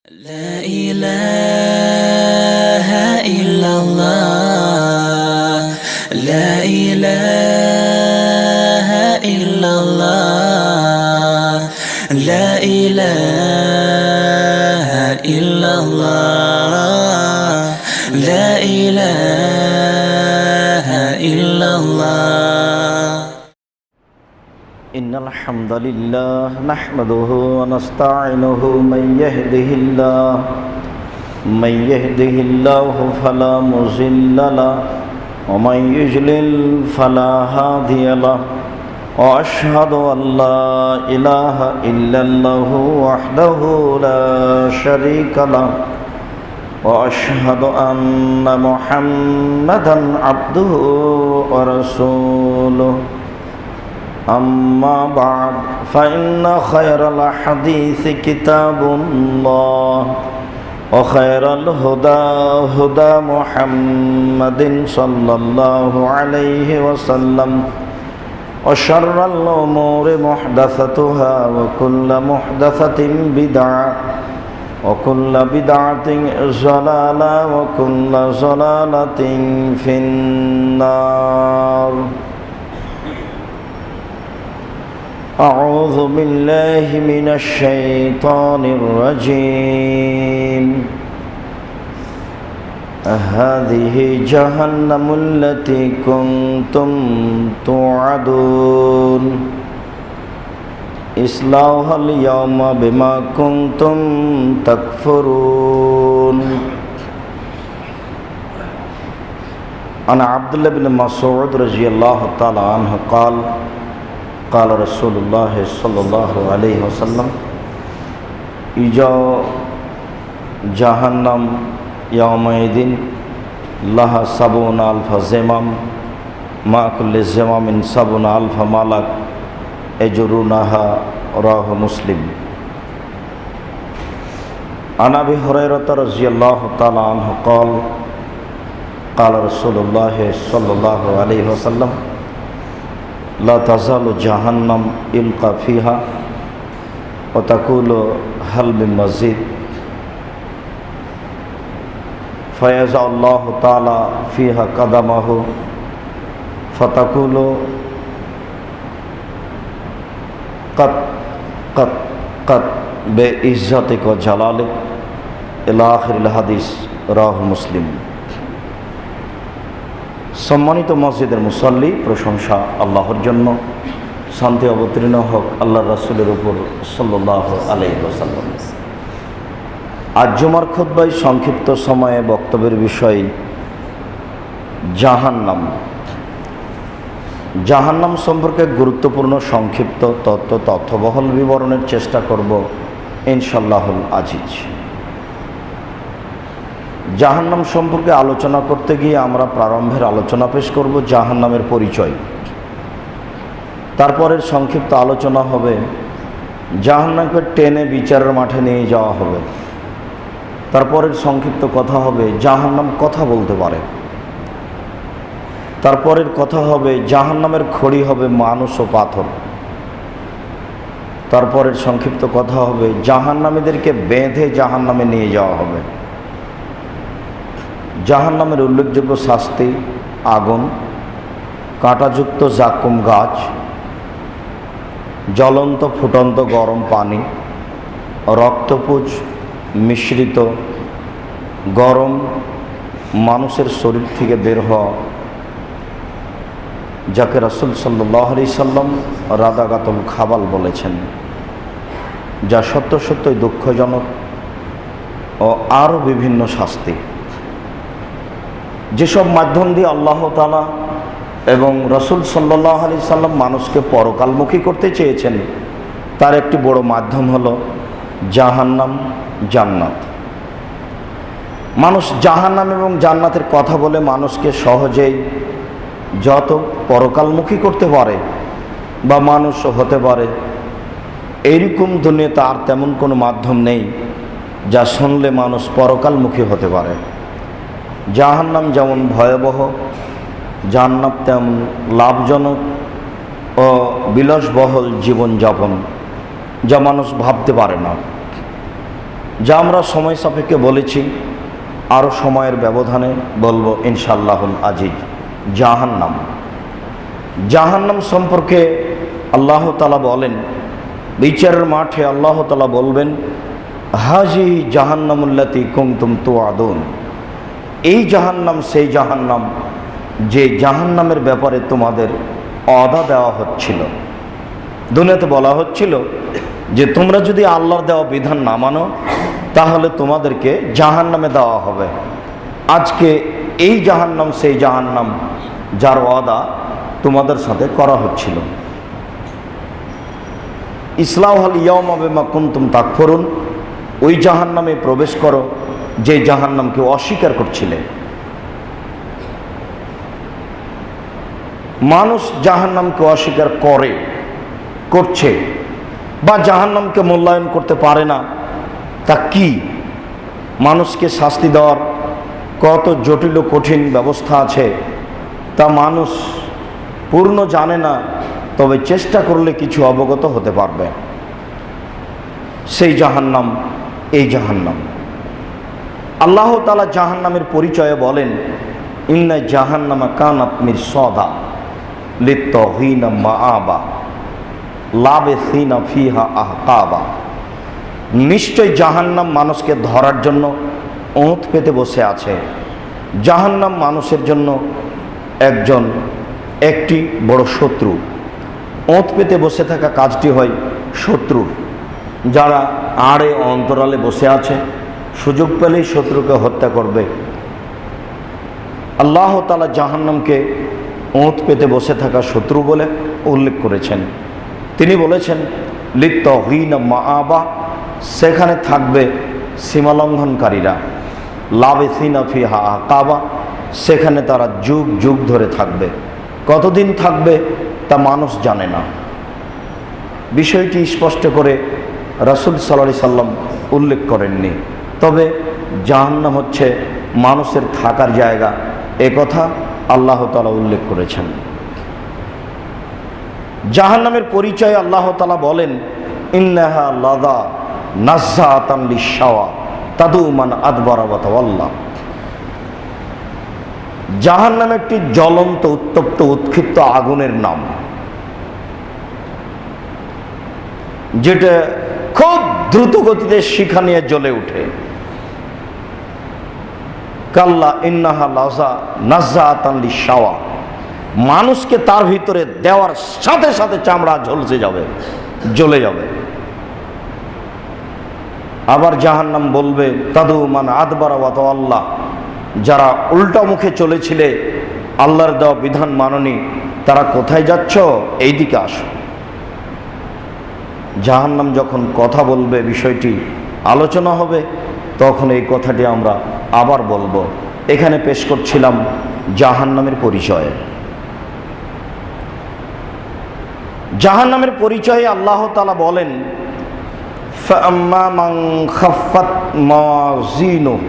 لا إله إلا الله لا إله إلا الله لا إله إلا الله لا إله إلا الله إن الحمد لله نحمده ونستعينه من يهده الله فلا مضل له ومن يضلل فلا هادي له وأشهد أن لا إله إلا الله وحده لا شريك له وأشهد أن محمدا عبده ورسوله أما بعد فإن خير الحديث كتاب الله وخير الهدى هدى محمد صلى الله عليه وسلم وشر الأمور محدثتها وكل محدثة بدعة وكل بدعة ضلالة وكل ضلالة في النار أعوذ بالله من الشيطان الرجيم هذه جهنم التي كنتم توعدون اصلوها اليوم بما كنتم تكفرون عن عبد الله بن مسعود رضي الله تعالى عنه قال قال رسول الله صلى الله عليه وسلم إجا جهنم يومئذ لها 70,000 زمام مع كل زمام 70,000 ملك يجرونها رواه مسلم عن أبي هريرة رضي الله تعالى عنه قال قال رسول الله صلى الله عليه وسلم لا تزال جهنم يلقى فيها وتقول هل من مزيد فيضع الله تعالى فيها قدمه فتقول قد قد قد بعزتك وجلالك إلى آخر الحديث رواه مسلم। সম্মানিত মসজিদের মুসল্লি, প্রশংসা আল্লাহর জন্য, শান্তি অবতীর্ণ হোক আল্লাহর রাসূলের উপর সাল্লাল্লাহু আলাইহি ওয়াসাল্লাম। আজ জুমার খুতবায় সংক্ষিপ্ত সময়ে বক্তব্যের বিষয় জাহান্নাম সম্পর্কে গুরুত্বপূর্ণ সংক্ষিপ্ত তথ্যবহুল বিবরণের চেষ্টা করব ইনশাআল্লাহুল আজিজ। জাহান্নাম সম্পর্কে আলোচনা করতে গিয়ে আমরা প্রারম্ভের আলোচনা পেশ করব জাহান্নামের পরিচয়। তারপরের সংক্ষিপ্ত আলোচনা হবে জাহান্নামকে টেনে বিচারের মাঠে নিয়ে যাওয়া হবে। তারপরের সংক্ষিপ্ত কথা হবে জাহান্নাম কথা বলতে পারে। তারপরের কথা হবে জাহান্নামের খড়ি হবে মানুষ ও পাথর। তারপরের সংক্ষিপ্ত কথা হবে জাহান্নামীদেরকে বেঁধে জাহান্নামে নিয়ে যাওয়া হবে। জাহান্নামের উল্লেখযোগ্য শাস্তি আগুন, কাঁটাযুক্ত জাকুম গাছ, জ্বলন্ত ফুটন্ত গরম পানি, রক্তপুঞ্জ মিশ্রিত গরম মানুষের শরীর থেকে বের হওয়া, যাকে রাসূল সাল্লাল্লাহু আলাইহি সাল্লাম রাদাগাতুল খাবাল বলেছেন, যা সত্যই দুঃখজনক, ও আরও বিভিন্ন শাস্তি। যেসব মাধ্যম দিয়ে আল্লাহ তাআলা এবং রাসূল সাল্লাল্লাহু আলাইহি সাল্লাম মানুষকে পরকালমুখী করতে চেয়েছেন, তার একটি বড় মাধ্যম হলো জাহান্নাম, জান্নাত। মানুষ জাহান্নাম এবং জান্নাতের কথা বলে মানুষকে সহজেই যত পরকালমুখী করতে পারে বা মানুষ হতে পারে, এইরকম দুনিয়াতে আর তেমন কোনো মাধ্যম নেই যা শুনলে মানুষ পরকালমুখী হতে পারে। জাহান্নাম যেমন ভয়াবহ, জান্নাত তেমন লাভজনক ও বিলাসবহুল জীবনযাপন, যা মানুষ ভাবতে পারে না। যা আমরা সময় সাপেক্ষে বলেছি, আরও সময়ের ব্যবধানে বলবো ইনশাআল্লাহুল আজিজ। জাহান্নাম, জাহান্নাম সম্পর্কে আল্লাহ তাআলা বলেন, বিচারের মাঠে আল্লাহ তাআলা বলবেন, হাজি জাহান্নামুল্লাতি কুনতুম তুআদুন, এই জাহান্নাম সেই জাহান্নাম যে জাহান্নামের ব্যাপারে তোমাদের ওয়াদা দেওয়া হচ্ছিল। দুনিয়াতে বলা হচ্ছিল যে তোমরা যদি আল্লাহর দেওয়া বিধান না মানো তাহলে তোমাদেরকে জাহান্নামে দেওয়া হবে। আজকে এই জাহান্নাম সেই জাহান্নাম যার ওয়াদা তোমাদের সাথে করা হচ্ছিল। ইসলাহুল ইয়াওমা বিমা কুনতুম তাকফুরুন, ওই জাহান্নামে প্রবেশ করো যে জাহান্নামকে অস্বীকার করছিলে। মানুষ জাহান্নামকে অস্বীকার করছে বা জাহান্নামকে মূল্যায়ন করতে পারে না, তা কি? মানুষকে শাস্তি দেওয়ার কত জটিল ও কঠিন ব্যবস্থা আছে তা মানুষ পূর্ণ জানে না, তবে চেষ্টা করলে কিছু অবগত হতে পারবে। সেই জাহান্নাম এই জাহান্নাম। আল্লাহ তাআলা জাহান্নামের পরিচয়ে বলেন, ইন্না জাহান্নামা কানাত মিরসাদা লিত্তাগিনা মাআবা লাবিসিনা ফিহা আহকাবা, নিশ্চয় জাহান্নাম মানুষকে ধরার জন্য ওঁত পেতে বসে আছে। জাহান্নাম মানুষের জন্য একটি বড় শত্রু। ওঁত পেতে বসে থাকা কাজটি হয় শত্রুর, যারা আড়ে অন্তরালে বসে আছে, সুযোগ পেলেই শত্রুকে হত্যা করবে। আল্লাহ তাআলা জাহান্নামকে ওঁত পেতে বসে থাকা শত্রু বলে উল্লেখ করেছেন। তিনি বলেছেন, লিত্তাগিনা মাআবা, সেখানে থাকবে সীমালঙ্ঘনকারীরা। লাবিসিনা ফিহা আহকাবা, সেখানে তারা যুগ যুগ ধরে থাকবে। কতদিন থাকবে তা মানুষ জানে না। বিষয়টি স্পষ্ট করে রাসূল সাল্লাল্লাহু আলাইহি সাল্লাম উল্লেখ করেননি, তবে জাহান্নাম হচ্ছে মানুষের থাকার জায়গা, একথা আল্লাহ তাআলা উল্লেখ করেছেন। জাহান্নামের পরিচয় আল্লাহ তাআলা বলেন, ইন্নাহা লাযা নাযযাতান লিশ-শাওয়া তাদু মান আদবারা ওয়া তাওয়াল্লা। জাহান্নাম একটি জ্বলন্ত উত্তপ্ত উৎক্ষিপ্ত আগুনের নাম, যেটা খুব দ্রুত গতিতে শিখা নিয়ে জ্বলে ওঠে। কাল্লা ইন্নাহা লাযা নাযযাতান লিশ-শাওয়া, মানুষকে তার ভিতরে দেওয়ার সাথে সাথে চামড়া জ্বলে যাবে। আবার জাহান্নাম বলবে, তাদু মান আদবারা ওয়া তাওয়াল্লা, যারা উল্টা মুখে চলেছিলে, আল্লাহর দেওয়া বিধান মাননি, তারা কোথায় যাচ্ছ? এই দিকে আসো। জাহান্নাম যখন কথা বলবে, বিষয়টি আলোচনা হবে, তখন এই কথাটি আমরা আবার বলবো। এখানে পেশ করছিলাম জাহান্নামের পরিচয়। জাহান্নামের পরিচয়ে আল্লাহ তাআলা বলেন, ফাআম্মা মান খাফফাত মাওয়াজিনুহু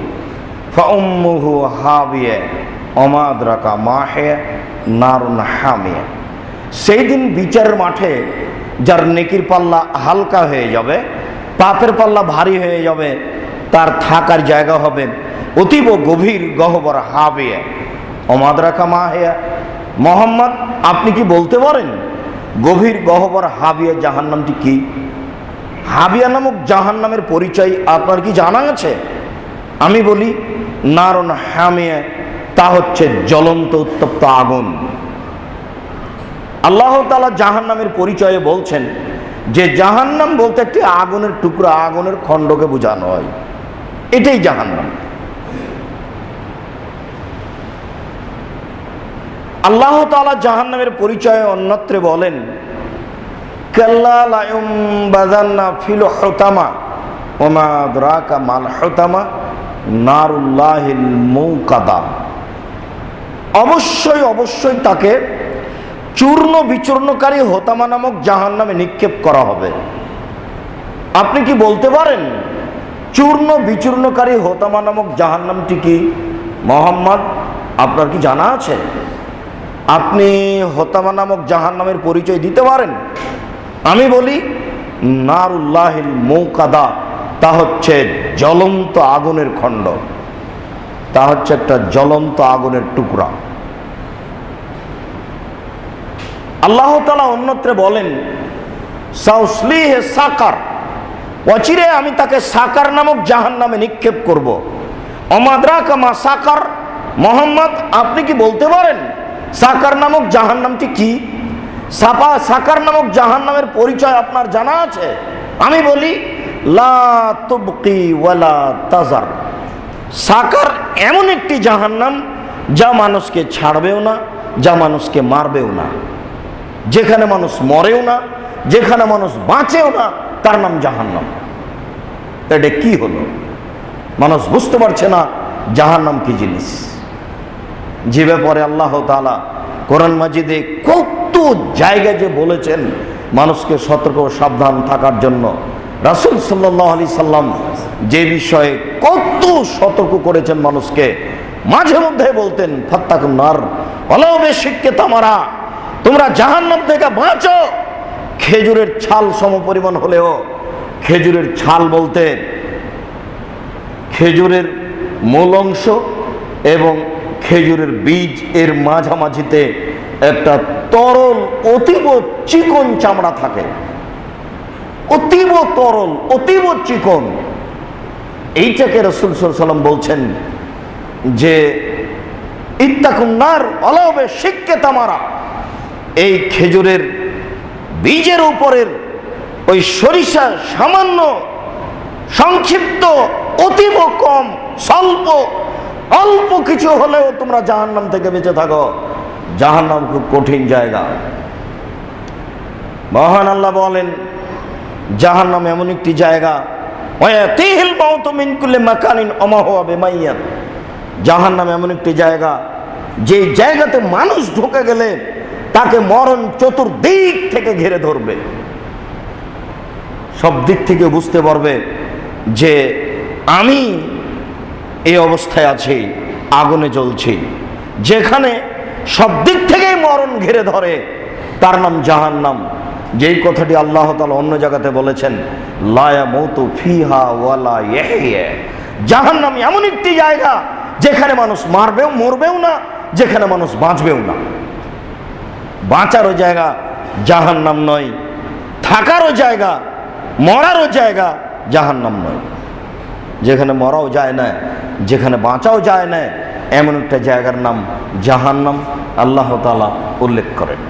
ফাউম্মুহু হাবিয়া ওয়া মা আদরাকা মা হিয়া নারুন হামিয়া। সেই দিন বিচারের মাঠে যার নেকির পাল্লা হালকা হয়ে যাবে, পাপের পাল্লা ভারী হয়ে যাবে, তার থাকার জায়গা হবে অতীব গভীর গহ্বর হাবিয়া ওয়া মা আদরাকা মা হিয়া। মুহাম্মদ, আপনি কি বলতে পারেন গভীর গহ্বর হাবিয়া জাহান্নামটি কি? হাবিয়া নামক জাহান্নামের পরিচয় আপনার কি জানা আছে? আমি বলি, নারুন হামিয়া, তা হচ্ছে জ্বলন্ত উত্তপ্ত আগুন। আল্লাহ তাআলা জাহান্নামের পরিচয়ে বলছেন যে জাহান্নাম বলতে একটি আগুনের টুকরা, আগুনের খণ্ডকে বোঝানো হয়, এটাই জাহান্নাম। আল্লাহ তাআলা জাহান্নামের পরিচয়ে অন্যত্রে বলেন, কাল্লা লা ইউমবাযান্না ফিল হুতামা ওয়া মা আদরাকা মাল হুতামা নারুল্লাহিল মুকাদা। অবশ্যই তাকে চূর্ণ বিচূর্ণকারী হোতামা নামক জাহান্নামে নিক্ষেপ করা হবে। আপনি কি বলতে পারেন চূর্ণ বিচূর্ণকারী হোতামা নামক জাহান্নামটি কি? মুহাম্মদ, আপনার কি জানা আছে? আপনি হোতামা নামক জাহান্নামের পরিচয় দিতে পারেন? আমি বলি, নারুল্লাহিল মুকাদা, তা হচ্ছে জ্বলন্ত আগুনের খণ্ড, তা হচ্ছে একটা জ্বলন্ত আগুনের টুকরা। আল্লাহ তাআলা অন্যত্রে বলেন সাউসলিহে সাকার, অচিরে আমি তাকে সাকার নামক জাহান্নামে নিক্ষেপ করব। অমাদ্রাকা মা সাকার, মোহাম্মদ আপনি কি বলতে পারেন সাকার নামক জাহান্নামটি কি? সাকার নামক জাহান্নামের পরিচয় আপনার জানা আছে? আমি বলি লা তুবকি ওয়ালা তাজার। সাকার এমন একটি জাহান্নাম যা মানুষকে ছাড়বেও না, যা মানুষকে মারবেও না, যেখানে মানুষ মরেও না, যেখানে মানুষ বাঁচেও না, তার নাম জাহান্নাম। এটা কি হলো? মানুষ বুঝতে পারছে না জাহান্নাম কি জিনিস। যে ব্যাপারে আল্লাহ তাআলা কোরআন মাজিদে কত জায়গায় যে বলেছেন মানুষকে সতর্ক সাবধান থাকার জন্য, রাসূল সাল্লাল্লাহু আলাইহি সাল্লাম যে বিষয়ে কত সতর্ক করেছেন মানুষকে, মাঝে মধ্যে বলতেন ফাত্তাকুন নার ওয়ালাউ বিশিক্কি তামারা, তোমরা জাহান্নাম থেকে বাঁচো খেজুরের ছাল সমপরিমাণ হলেও। খেজুরের ছাল বলতে খেজুরের মূল অংশ এবং খেজুরের বীজ এর মাঝামাঝিতে একটা তরল অতীব চিকন চামড়া থাকে, অতীব তরল, অতীব চিকন। এইটাকে রাসূল সাল্লাল্লাহু আলাইহি সাল্লাম বলছেন যে ইত্তাকুন নার ওয়ালাউ বিশিক্কি তামারা, এই খেজুরের বীজের উপরের ওই সরিষা সামান্য সংক্ষিপ্ত, অতীব কম, স্বল্প, অল্প কিছু হলেও তোমরা জাহান্নাম থেকে বেঁচে থাকো। জাহান্নাম খুব কঠিন জায়গা। মহান আল্লাহ বলেন জাহান্নাম এমন একটি জায়গা, ওয়াতিহিল মাউতু মিন কুল্লি মাকানিন ওমা হুয়া বিমাইয়াত। জাহান্নাম এমন একটি জায়গা যে জায়গাতে মানুষ ঢুকে গেলে তাকে মরণ চতুর্দিক থেকে ঘিরে ধরবে। সব দিক থেকে বুঝতে পারবে যে আমি এই অবস্থায় আছি, আগুনে জ্বলছি। যেখানে সব দিক থেকেই মরণ ঘিরে ধরে তার নাম জাহান্নাম। যেই কথাটি আল্লাহ তাআলা অন্য জায়গাতে বলেছেন লা ইয়ামুতু ফিহা ওয়ালা ইয়াহইয়া। জাহান্নাম এমন একটি জায়গা যেখানে মানুষ মরবেও না, যেখানে মানুষ বাঁচবেও না। বাঁচারও জায়গা জাহান্নাম নয়, থাকারও জায়গা, মরারও জায়গা জাহান্নাম নয়। যেখানে মরাও যায় না, যেখানে বাঁচাও যায় না, এমন একটা জায়গার নাম জাহান্নাম আল্লাহ তাআলা উল্লেখ করেন।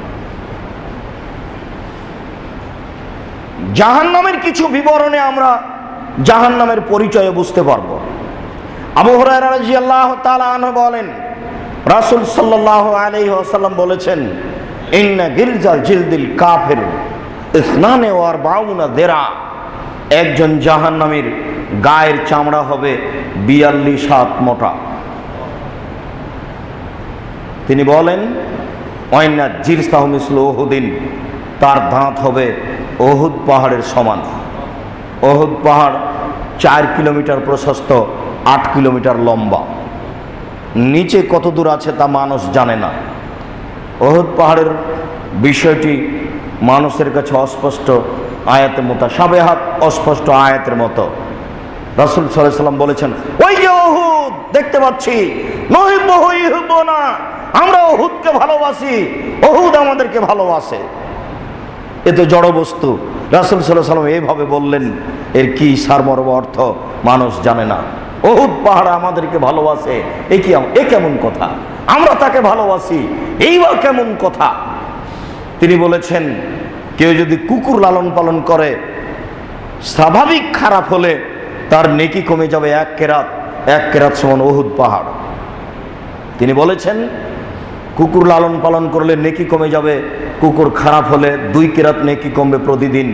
জাহান্নামের কিছু বিবরণে আমরা জাহান্নামের পরিচয় বুঝতে পারব। আবু হুরায়রা রাদিয়াল্লাহু তাআলা আনহু বলেন রাসূল সাল্লাল্লাহু আলাইহি ওয়াসাল্লাম বলেছেন ইন্না গিলজাল জিলদিল কাফির ইসনানে ওয়ার বাউনা দেরা। একজন জাহান্নামীর গায়ের চামড়া হবে 42 হাত মোটা। তিনি বলেন ওয়াইনা জিরসাহু মিসলু উহুদিন, তার দাঁত হবে উহুদ পাহাড়ের সমান। উহুদ পাহাড় 4 কিলোমিটার প্রশস্ত, 8 কিলোমিটার লম্বা। নিচে কত দূর আছে তা মানুষ জানে না। উহুদ পাহাড়ের বিষয়টি মানুষের কাছে অস্পষ্ট, আয়াতের মুতাশাবিহাত, অস্পষ্ট আয়াতের মতো। রাসূল সাল্লাল্লাহু আলাইহি ওয়াসাল্লাম বলেছেন ওই যে উহুদ দেখতে পাচ্ছি, নহিব্বুহু ইউহিব্বুনা, আমরা উহুদকে ভালোবাসি, উহুদ আমাদেরকে ভালোবাসে। এ তো জড় বস্তু। রাসূল সাল্লাল্লাহু আলাইহি ওয়াসাল্লাম এইভাবে বললেন, এর কি সারমর্ম অর্থ মানুষ জানে না। উহুদ পাহাড় আমাদেরকে ভালোবাসে, এ কেমন কথা? আমরা তাকে ভালোবাসি, এইবার কেমন কথা? তিনি বলেছেন কেউ যদি কুকুর লালন পালন করে, স্বাভাবিক খারাপ হলে তার নেকি কমে যাবে 1 কেরাত, 1 কেরাত সমান উহুদ পাহাড়। তিনি বলেছেন কুকুর লালন পালন করলে নেকি কমে যাবে, কুকুর খারাপ হলে 2 কেরাত নেকি কমবে প্রতিদিন,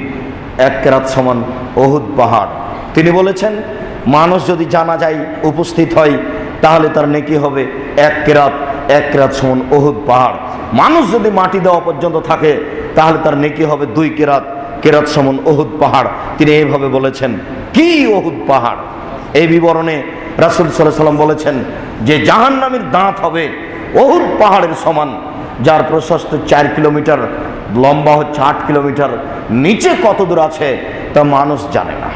1 কেরাত সমান উহুদ পাহাড়। তিনি বলেছেন মানুষ যদি জানাজায় উপস্থিত হয় তাহলে তার নেকি হবে 1 কেরাত, 1 কেরাত সমান উহুদ পাহাড়। মানুষ যদি মাটি দেওয়া পর্যন্ত থাকে তাহলে তার নেকি হবে 2 কেরাত, কেরাত সমান উহুদ পাহাড়। তিনি এইভাবে বলেছেন কি উহুদ পাহাড়। এই বিবরণে রাসূল সাল্লাল্লাহু আলাইহি ওয়াসাল্লাম বলেছেন যে জাহান্নামীর দাঁত হবে উহুদ পাহাড়ের সমান, যার প্রশস্ত 4 কিলোমিটার, লম্বা হচ্ছে 8 কিলোমিটার। নিচে কত দূর আছে তা মানুষ জানে না।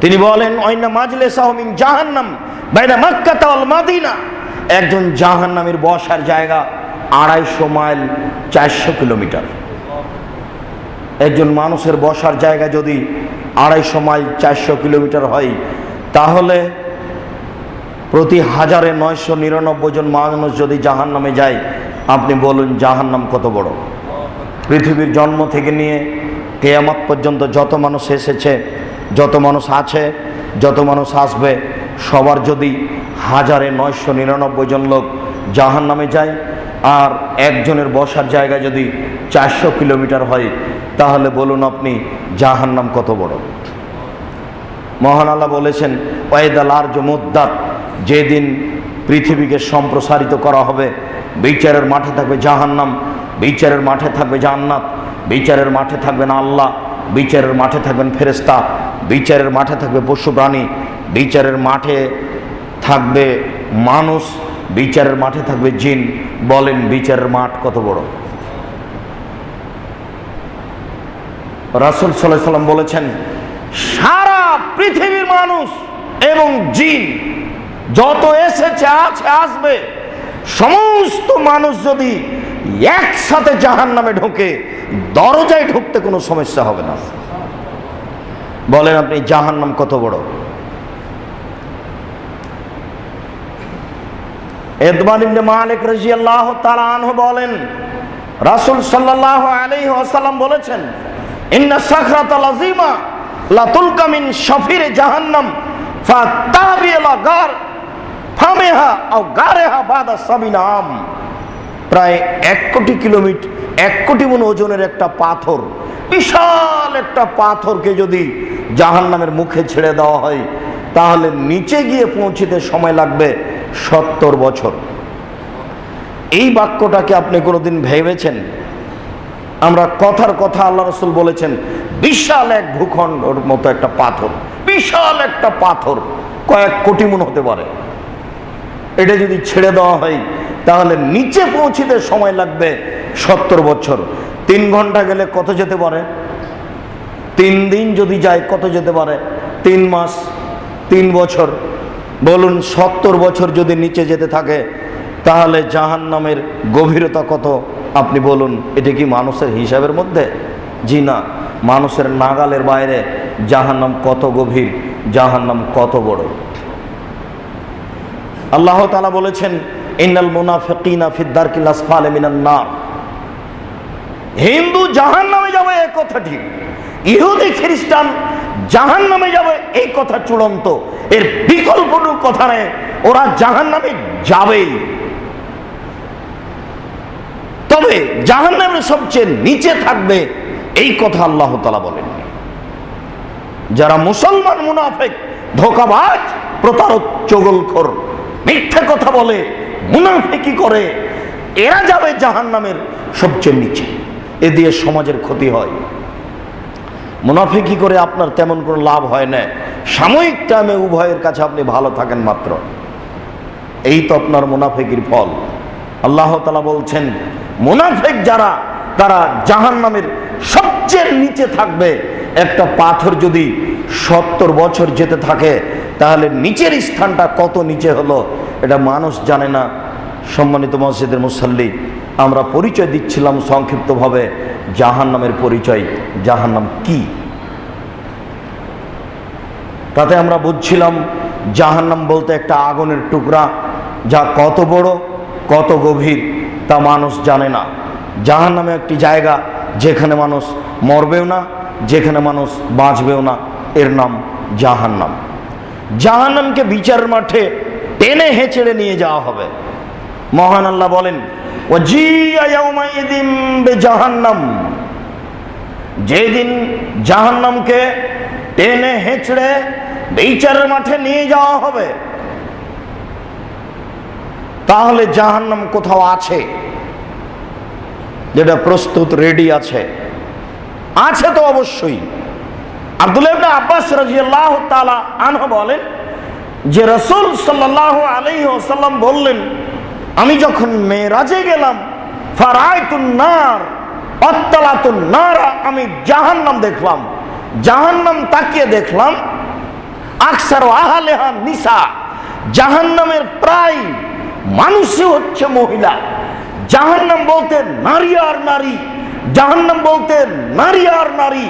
তিনি বলেন ওয়াইনা মাজলিসাহু মিন জাহান্নাম বাইনা মক্কা ওয়াল মদিনা, একজন জাহান্নামের বসার জায়গা 250 মাইল 400 কিলোমিটার। একজন মানুষের বসার জায়গা যদি 250 মাইল 400 কিলোমিটার হয়, তাহলে প্রতি 1999 জন মানুষ যদি জাহান্নামে যায়, আপনি বলুন জাহান্নাম কত বড়। পৃথিবীর জন্ম থেকে নিয়ে কিয়ামত পর্যন্ত যত মানুষ এসেছে, যত মানুষ আছে, যত মানুষ আসবে, সবার যদি 1999 জন লোক জাহান্নামে যায়, আর একজনের বসার জায়গা যদি 400 কিলোমিটার হয়, তাহলে বলুন আপনি জাহান্নাম কত বড়। মহান আল্লাহ বলেছেন ওয়াইদাল আরজু মুদ্দাত, যেদিন পৃথিবীকে সম্প্রসারিত করা হবে, বিচারের মাঠে থাকবে জাহান্নাম, বিচারের মাঠে থাকবে জান্নাত, বিচারের মাঠে থাকবেন আল্লাহ, বিচারের মাঠে থাকবেন ফেরেশতা, বিচারের মাঠে থাকবে পশু প্রাণী, বিচারের মাঠে থাকবে মানুষ, বিচারের মাঠে থাকবে জিন। বলেন বিচারের মাঠ কত বড়। রাসূল সাল্লাল্লাহু আলাইহি ওয়াসাল্লাম বলেছেন সারা পৃথিবীর মানুষ এবং জিন যত এসেছে, আছে, আসবে, সমস্ত মানুষ যদি একসাথে জাহান্নামে ঢোকে, দরজায় ঢুকতে কোনো সমস্যা হবে না। বলেন আপনি জাহান্নাম কত বড়। ইদমান ইবনে মালিক রাদিয়াল্লাহু তাআলা আনহু বলেন রাসূল সাল্লাল্লাহু আলাইহি ওয়াসাল্লাম বলেছেন ইন্না সাখরাতাল আযীমা লা তুলকা মিন শাফির জাহান্নাম ফাতাবি লা গার ফামিহা আও গারেহা বাদা সাবিনা আম। প্রায় 1 কোটি কিলোমিটার, 1 কোটি মণ ওজনের একটা পাথর, বিশাল একটা পাথরকে যদি জাহান্নামের মুখে ছেড়ে দেওয়া হয়, তাহলে নিচে গিয়ে পৌঁছতে সময় লাগবে 70 বছর। এই বাক্যটাকে আপনি কোনোদিন ভেবেছেন? আমরা কথার কথা আল্লাহ রাসূল বলেছেন বিশাল এক ভূখণ্ডের মতো একটা পাথর, বিশাল একটা পাথর, কয়েক কোটি মণ হতে পারে। এটা যদি ছেড়ে দেওয়া হয়, তাহলে নিচে পৌঁছতে সময় লাগবে 70 বছর। 3 ঘন্টা গেলে কত যেতে পারে? 3 দিন যদি যায় কত যেতে পারে? 3 মাস, 3 বছর। বলুন 70 বছর যদি নিচে যেতে থাকে, তাহলে জাহান্নামের গভীরতা কত আপনি বলুন। এটা কি মানুষের হিসাবের মধ্যে? জি না, মানুষের নাগালের বাইরে জাহান্নাম কত গভীর, জাহান্নাম কত বড়। আল্লাহ তাআলা বলেছেন ইন্নাল মুনাফিকিনা ফিদ দারকিল আসফালি মিনান নার। হিন্দু জাহান্নামে যাবে এই কথা ঠিক, ইহুদি খ্রিস্টান জাহান্নামে যাবে এই কথা চূড়ান্ত, এর বিকল্প কোনো কথা নেই, ওরা জাহান্নামে যাবেই। তবে জাহান্নামের সবচেয়ে নিচে থাকবে এই কথা আল্লাহ তাআলা বলেননি। যারা মুসলমান মুনাফিক, ধোঁকাবাজ, প্রতারক, চগলখোর, মিথ্যা কথা বলে, মুনাফিকি করে, এরা যাবে জাহান্নামের সবচেয়ে নিচে। এ দিয়ে সমাজের ক্ষতি হয়। মুনাফিকি করে আপনার তেমন কোনো লাভ হয় না, সাময়িক টাইমে উভয়ের কাছে আপনি ভালো থাকেন মাত্র। এই তো আপনার মুনাফিকির ফল। আল্লাহ তাআলা বলছেন মুনাফিক যারা, তারা জাহান্নামের সবচেয়ে নিচে থাকবে। একটা পাথর যদি 70 বছর যেতে থাকে, তাহলে নিচের স্থানটা কত নিচে হলো এটা মানুষ জানে না। সম্মানিত মসজিদের মুসাল্লি, আমরা পরিচয় দিচ্ছিলাম সংক্ষিপ্তভাবে জাহান্নামের পরিচয়, জাহান্নাম কি। তাতে আমরা বুঝছিলাম জাহান্নাম বলতে একটা আগুনের টুকরা, যা কত বড়, কত গভীর তা মানুষ জানে না। জাহান্নামে একটি জায়গা যেখানে মানুষ মরবেও না, যেখানে মানুষ বাঁচবেও না, এর নাম জাহান্নাম। জাহান্নামকে বিচারের মাঠে টেনে হেঁচড়ে নিয়ে যাওয়া হবে। মহান আল্লাহ বলেন ওয়াজিয়া ইয়াউমাইযিন বিজাহান্নাম, যেদিন জাহান্নামকে টেনে হেঁচড়ে বিচারের মাঠে নিয়ে যাওয়া হবে, তাহলে জাহান্নাম কোথাও আছে যেটা প্রস্তুত, রেডি আছে? আছে তো অবশ্যই। আব্দুল্লাহ ইবনে আব্বাস রাদিয়াল্লাহু তাআলা আনহু বলেন যে রাসূল সাল্লাল্লাহু আলাইহি ওয়াসাল্লাম বললেন, আমি যখন মেরাজে গেলাম, ফারাইতুন নার আত্তালাতুন নারা, আমি জাহান্নাম দেখলাম। জাহান্নাম তাকিয়ে দেখলাম আকসার আহলেহা নিসা, জাহান্নামের প্রায় মানুষই হচ্ছে মহিলা। জাহান্নাম বলতে নারী আর নারী, জাহান্নাম বলতে নারী আর নারী,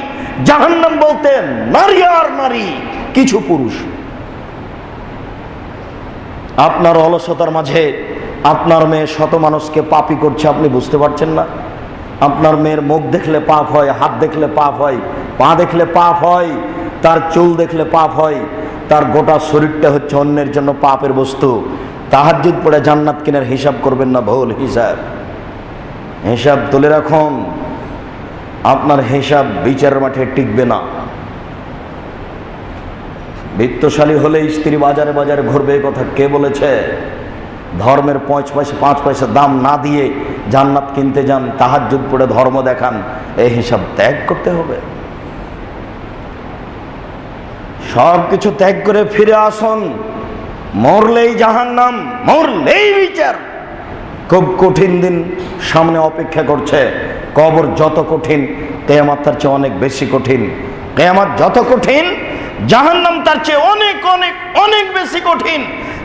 জাহান্নাম বলতে নারী আর নারী, কিছু পুরুষ। আপনার অলসতার মাঝে আপনার মেয়ে শত মানুষকে পাপী করছে, আপনি বুঝতে পারছেন না? আপনার মেয়ের মুখ দেখলে পাপ হয়, হাত দেখলে পাপ হয়, পা দেখলে পাপ হয়, তার চুল দেখলে পাপ হয়, তার গোটা শরীরটা হচ্ছে অন্যের জন্য পাপের বস্তু। তাহাজ্জুদ পড়ে জান্নাত কিনার হিসাব করবেন না, ভুল হিসাব। হিসাব তুলে রাখুন, আপনার হিসাব বিচারের মাঠে টিকবে না। বিত্তশালী হলে স্ত্রী বাজারে বাজারে ঘুরবে, এই কথা কে বলেছে? ধর্মের 5 পয়সা দাম না দিয়ে জান্নাত কিনতে যান, তাহাজ্জুদ পড়ে ধর্ম দেখান, এই হিসাব ত্যাগ করতে হবে। সব কিছু ত্যাগ করে ফিরে আসুন। মরলেই জাহান্নাম, মরলেই বিচার। খুব কঠিন দিন সামনে অপেক্ষা করছে। কবর যত কঠিন, কিয়ামত তার চেয়ে অনেক বেশি কঠিন। কিয়ামত যত কঠিন, জাহান্নাম তার চেয়ে অনেক অনেক অনেক বেশি কঠিন।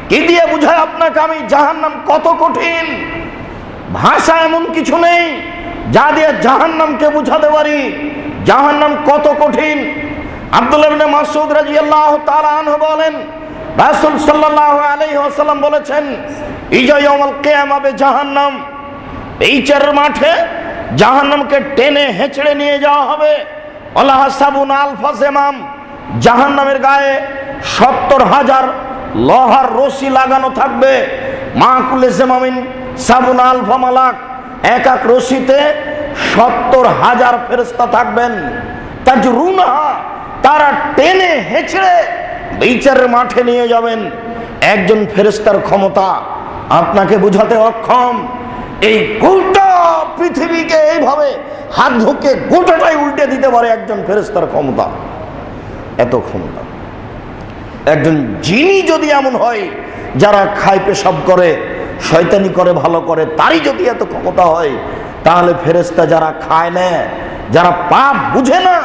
কি দিয়ে বুঝায় আপনাকে আমি জাহান্নাম কত কঠিন? ভাষা এমন কিছু নেই যা দিয়ে জাহান্নামকে বুঝাতে পারি জাহান্নাম কত কঠিন। আব্দুল্লাহ ইবনে মাসউদ রাদিয়াল্লাহু তাআলা আনহু বলেন, রাসূল সাল্লাল্লাহু আলাইহি ওয়াসাল্লাম বলেছেন, ইজা ইয়াউমুল কিয়ামা বে জাহান্নাম, বিচারের মাঠে জাহান্নামকে টেনে হেঁচড়ে নিয়ে যাওয়া হবে। আল্লাহ সাবুন আলফা জিমাম, জাহান্নামের গায়ে 70,000 লোহার রশি লাগানো থাকবে। মাকুলে জিমামিন সাবুন আলফা মালাক, এক এক রশিতে 70,000 ফেরেশতা থাকবেন। তাজরুনা, তারা টেনে হেঁচড়ে বিচারের মাঠে নিয়ে যাবেন। একজন ফেরেশতার ক্ষমতা আপনাকে বুঝাতে অক্ষম। এই গোটা পৃথিবীকে এইভাবে হাত ঢুকে গোটাটাই উল্টে দিতে পারে একজন ফেরেশতার ক্ষমতা, এত ক্ষমতা। একজন জিনি যদি এমন হয়, যারা খায় পেশাব করে, শয়তানি করে, ভালো করে, তারই যদি এত ক্ষমতা হয়, তাহলে ফেরেশতা যারা খায় না, যারা পাপ বুঝে না,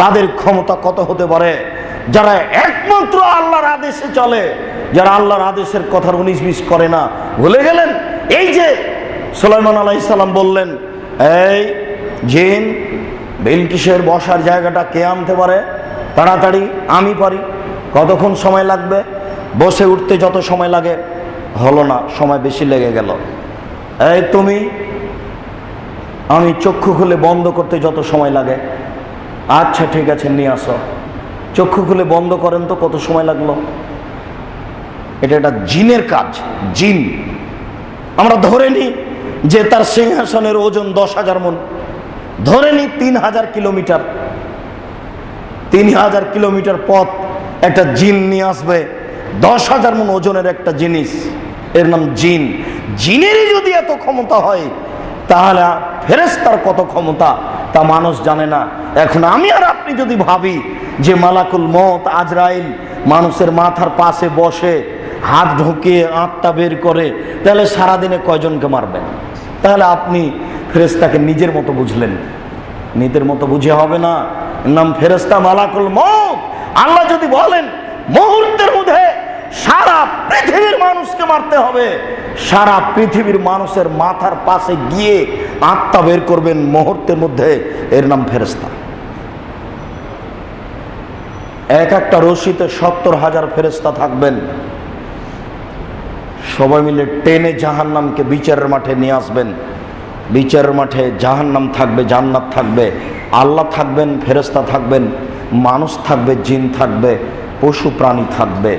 তাদের ক্ষমতা কত হতে পারে? যারা একমাত্র আল্লাহর আদেশে চলে, যারা আল্লাহর আদেশের কথার 19-20 করে না, ভুলে গেলেন? এই যে সুলাইমান আলাইহিস সালাম বললেন, এই জিন, বিলকিসের বসার জায়গাটা কে আনতে পারে? তাড়াতাড়ি, আমি পারি। কতক্ষণ সময় লাগবে? বসে উঠতে যত সময় লাগে, হলো না, সময় বেশি লেগে গেল। এই তুমি, আমি চক্ষু খুলে বন্ধ করতে যত সময় লাগে, আচ্ছা ঠিক আছে নিয়ে আসো। চক্ষু খুলে বন্ধ করেন তো, কত সময় লাগলো? এটা একটা জিনের কাজ। জিন আমরা ধরে নিই যে তার সিংহাসনের ওজন 10,000 মণ, ধরে নিই 3,000 কিলোমিটার। 3,000 কিলোমিটার পথ একটা জিন নিয়ে আসবে, 10,000 মণ ওজনের একটা জিনিস, এর নাম জিন। জিনেরই যদি এত ক্ষমতা হয়, তাহলে ফেরেশতার কত ক্ষমতা তা মানুষ জানে না। এখন আমি আর আপনি যদি ভাবি যে মালাকুল মউত আজরাইল মানুষের মাথার পাশে বসে হাত ঢুকিয়ে আত্মা বের করে, তাহলে সারাদিনে কয়জনকে মারবেন? তাহলে আপনি ফেরেশতাকে নিজের মতো বুঝলেন, নিজের মতো বুঝে হবে না। এর নাম ফেরেশতা মালাকুল মউত। আল্লাহ যদি বলেন মুহূর্তের মধ্যে সারা পৃথিবীর মানুষকে মারতে হবে, সারা পৃথিবীর মানুষের মাথার পাশে গিয়ে আত্মা বের করবেন মুহূর্তের মধ্যে, এর নাম ফেরেশতা। এক একটা রশিতে 70,000 ফেরেশতা থাকবেন। সবাই মিলে টেনে জাহান্নামকে বিচারের মাঠে নিয়ে আসবেন। বিচারের মাঠে জাহান্নাম থাকবে, জান্নাত থাকবে, আল্লাহ থাকবেন, ফেরেশতা থাকবেন, মানুষ থাকবে, জিন থাকবে, পশু প্রাণী থাকবে।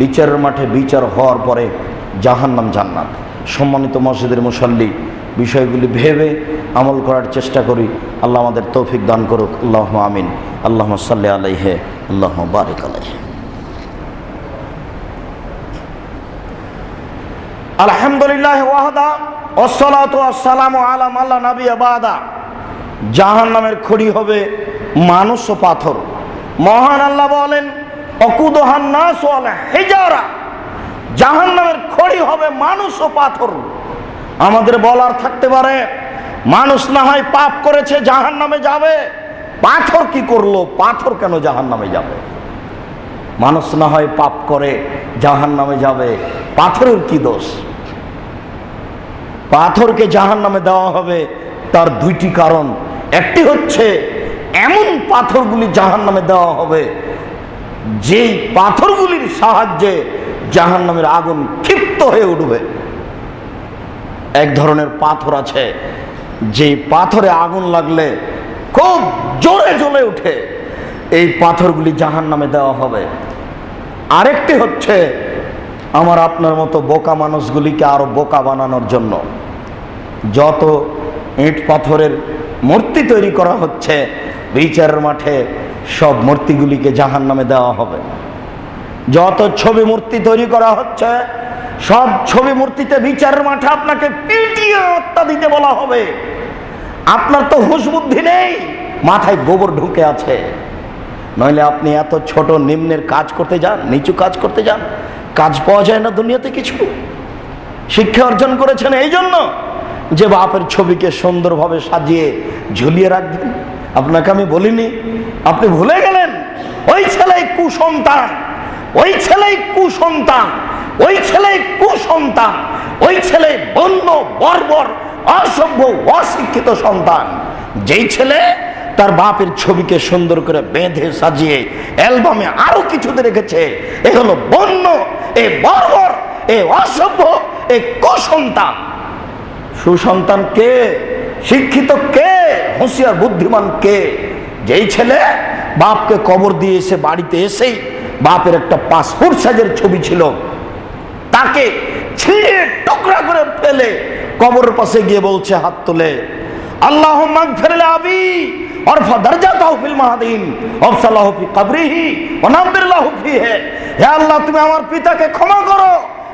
বিচারের মাঠে বিচার হওয়ার পরে জাহান্নাম, জান্নাত। সম্মানিত মসজিদের মুসল্লি, বিষয়গুলি ভেবে আমল করার চেষ্টা করি। আল্লাহ আমাদের তৌফিক দান করুক। আল্লাহুম্মা আমিন। আল্লাহুম্মা সাল্লি আলাইহি, আল্লাহুম্মা বারিক আলাইহি। আলহামদুলিল্লাহ ওয়াহদা, ওয়াসসালাতু ওয়াসসালামু আলা মান লা নাবিয়্যা বাদা। জাহান্নামের খড়ি হবে মানুষ ও পাথর। মহান আল্লাহ বলেন, অকুদুহান নাস ওয়াল হিজারা, জাহান্নামের খড়ি হবে মানুষ ও পাথর। আমাদের বলার থাকতে পারে, মানুষ না হয় পাপ করেছে, জাহান্নামে যাবে, পাথর কি করলো? পাথর কেন জাহান্নামে যাবে? মানুষ না হয় পাপ করে জাহান্নামে যাবে, পাথরের কি দোষ? পাথরকে জাহান্নামে দেওয়া হবে তার দুইটি কারণ। একটি হচ্ছে এমন পাথরগুলি জাহান্নামে দেওয়া হবে যেই পাথরগুলির সাহায্যে জাহান্নামের আগুন ক্ষিপ্ত হয়ে উঠবে। এক ধরনের পাথর আছে যে পাথরে আগুন লাগলে খুব জোরে জ্বলে ওঠে, এই পাথরগুলি জাহান্নামে দেওয়া হবে। আরেকটি হচ্ছে আমার আপনার মতো বোকা মানুষগুলিকে আরো বোকা বানানোর জন্য যত ইট পাথরের মূর্তি তৈরি করা হচ্ছে বিচারের মাঠে, সব মূর্তিগুলিকে জাহান্নামে দেওয়া হবে। যত ছবি মূর্তি তৈরি করা হচ্ছে সব ছবি মূর্তিতে বিচারের মাঠে আপনাকে পিটিয়ে হত্যা দিতে বলা হবে। আপনার তো হুঁশ বুদ্ধি নেই, মাথায় গোবর ঢুকে আছে, নইলে আপনি এত ছোট নিম্নের কাজ করতে যান, নিচু কাজ করতে যান। কাজ পাওয়া যায় না দুনিয়াতে কিছু। শিক্ষা অর্জন করেছেন এই জন্য যে বাপের ছবিকে সুন্দরভাবে সাজিয়ে ঝুলিয়ে রাখবেন। আপনাকে আমি বলিনি, আপনি ভুলে গেলেন। ওই ছেলে কুসন্তান, ওই ছেলে কুসন্তান, ওই ছেলে কুসন্তান, ওই ছেলে বন্য বর্বর অসভ্য অশিক্ষিত সন্তান, যেই ছেলে তার বাপের ছবিকে সুন্দর করে বেঁধে সাজিয়ে অ্যালবামে আরো কিছুতে রেখেছে। এ হলো বন্য, এ বর্বর, এ অসভ্য, এ কুসন্তান। সুসন্তান কে? শিক্ষিত কে? হুঁশিয়ার বুদ্ধিমান কে? যেই ছেলে বাপকে কবর দিয়ে এসে বাড়িতে এসেই বাপের একটা পাসপোর্ট সাইজের ছবি ছিল, তাকে ছিঁড়ে টুকরা করে ফেলে কবরের পাশে গিয়ে বলছে হাত তুলে, আল্লাহুম্মা গফির লি আবি ওয়ারফা দারজাতাহু ফিল মাহদিন ওয়াফসালাহু ফি কবরিহি ওয়া নাব্বির লাহু ফিহি। হে আল্লাহ, তুমি আমার পিতাকে ক্ষমা করো,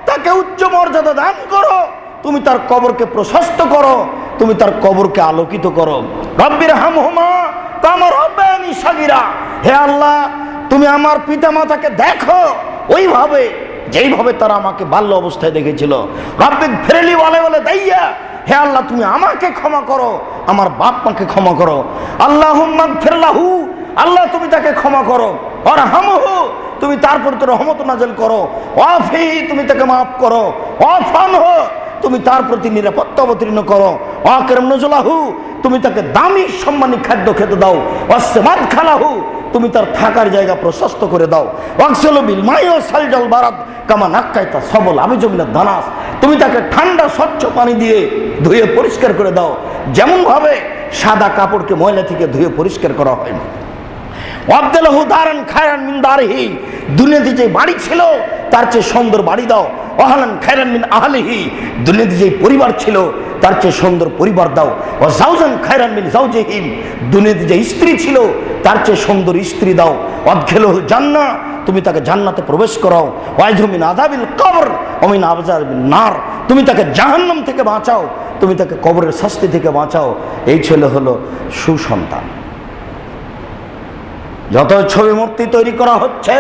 তাকে উচ্চ মর্যাদা দান করো, তুমি তার কবরকে প্রশস্ত করো, তুমি তার কবরকে আলোকিত করো। রব্বির হামহুমা কামা রাব্বায়ানি সাগীরা। হে আল্লাহ, তুমি আমার পিতা মাতাকে দেখো ওইভাবে যেইভাবে তারা আমাকে বাল্য অবস্থায় দেখেছিল। রব্বিক ফিরলি বলে বলে দাইয়া, হে আল্লাহ তুমি আমাকে ক্ষমা করো, আমার বাপ মাকে ক্ষমা করো। আল্লাহুম্মা গফিরলাহু, আল্লাহ তুমি তাকে ক্ষমা করো। ওয়ারহামহু, তুমি তার প্রতি রহমত নাযিল করো। ওয়াফি, তুমি তাকে মাফ করো। ওয়াফানহু, তুমি তার প্রতি নিরাপত্তা অবতীর্ণ করো। ওয়াকরিম নুজুলাহু, তুমি তাকে দামি সম্মানী খাদ্য খেতে দাও। ওয়াসমাদ খালাহু, তুমি তার থাকার জায়গা প্রশস্ত করে দাও। ওয়াকসুলু বিল মাই ওয়া সালজাল বারাদ কামা নাক্কাইতা সবল আবিজমিনা দানাস, তুমি তাকে ঠান্ডা স্বচ্ছ পানি দিয়ে ধুয়ে পরিষ্কার করে দাও, যেমন ভাবে সাদা কাপড়কে ময়লা থেকে ধুয়ে পরিষ্কার করা হয়। ওয়াবদালাহু দারান খায়রান মিন দারিহি, দুনিয়াতে যে বাড়ি ছিল তার চেয়ে সুন্দর বাড়ি দাও। ওয়াহলান খায়রান মিন আহলিহি, দুনিয়াতে যে পরিবার ছিল তার চেয়ে সুন্দর পরিবার দাও। ওয়া জাওজান খায়রান মিন জাওজিহি, দুনিয়াতে যে স্ত্রী ছিল তার চেয়ে সুন্দর স্ত্রী দাও। ওয়াদখিলুল জান্নাহ, তুমি তাকে জান্নাতে প্রবেশ করাও। ওয়াইযু মিন আযাবিল কবর ওয়া মিন আযাবিন নার, তুমি তাকে জাহান্নাম থেকে বাঁচাও, তুমি তাকে কবরের শাস্তি থেকে বাঁচাও। এই ছেলে হলো সুসন্তান। যত ছবি মূর্তি তৈরি করা হচ্ছে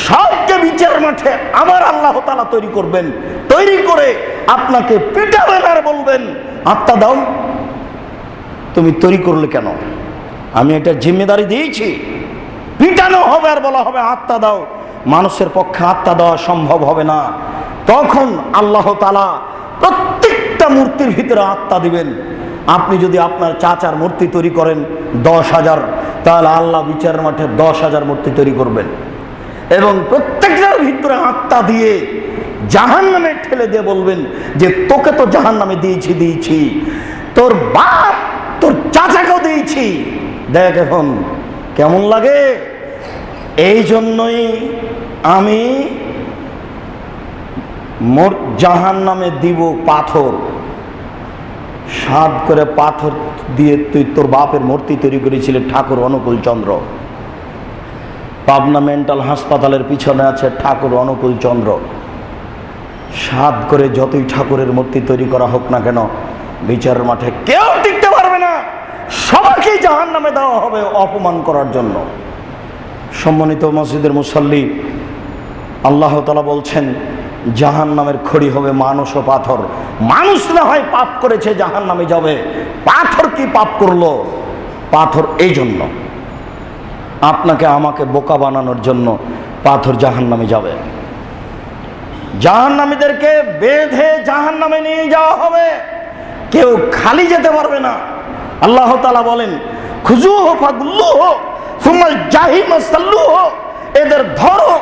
সবকে বিচার মাঠে আমার আল্লাহ তাআলা তৈরি করবেন, তৈরি করে আপনাকে পিটাবেন আর বলবেন আত্মা দাও। তুমি তৈরি করলে কেন? আমি এটা জিম্মেদারি দিয়েছি। পিটানো হবে আর বলা হবে আত্মা দাও। মানুষের পক্ষে আত্মা দেওয়া সম্ভব হবে না। তখন আল্লাহ তাআলা প্রত্যেকটা মূর্তির ভিতরে আত্মা দিবেন। আপনি যদি আপনার চাচার মূর্তি তৈরি করেন 10,000, তাহলে আল্লাহ বিচারের মাঠে 10,000 মূর্তি তৈরি করবেন এবং প্রত্যেকটার ভিতরে আত্মা দিয়ে জাহান্নামে ঠেলে দিয়ে বলবেন যে তোকে তো জাহান্নামে দিয়েছি, তোর বাপ তোর চাচাকেও দিয়েছি, দেখ এখন কেমন লাগে। এই জন্যই আমি জাহান্নামে দিব পাথর, 7 করে পাথর দিয়ে তুই তোর বাপের মূর্তি তৈরি করেছিলি ঠাকুর অনুকূল চন্দ্র। পাবনা মেন্টাল হাসপাতালের পিছনে আছে ঠাকুর অনুকূল চন্দ্র। 7 করে যতই ঠাকুরের মূর্তি তৈরি করা হোক না কেন, বিচারের মাঠে কেউ টিকতে পারবে না, সবাইকে জাহান্নামে দেওয়া হবে অপমান করার জন্য। সম্মানিত মসজিদের মুসল্লি, আল্লাহ তাআলা বলছেন জাহান্নামের খড়ি হবে মানুষ ও পাথর। মানুষ না হয় পাপ করেছে জাহান্নামে যাবে, পাথর কি পাপ করলো? পাথর এই জন্য আপনাকে আমাকে বোকা বানানোর জন্য পাথর জাহান্নামে যাবে। জাহান্নামীদেরকে বেঁধে জাহান্নামে নিয়ে যাওয়া হবে, কেউ খালি যেতে পারবে না। আল্লাহ তাআলা বলেন, খুজুহু ফাগুল্লুহু সুম্মাল জাহিম সাল্লুহু, এদের ধরো,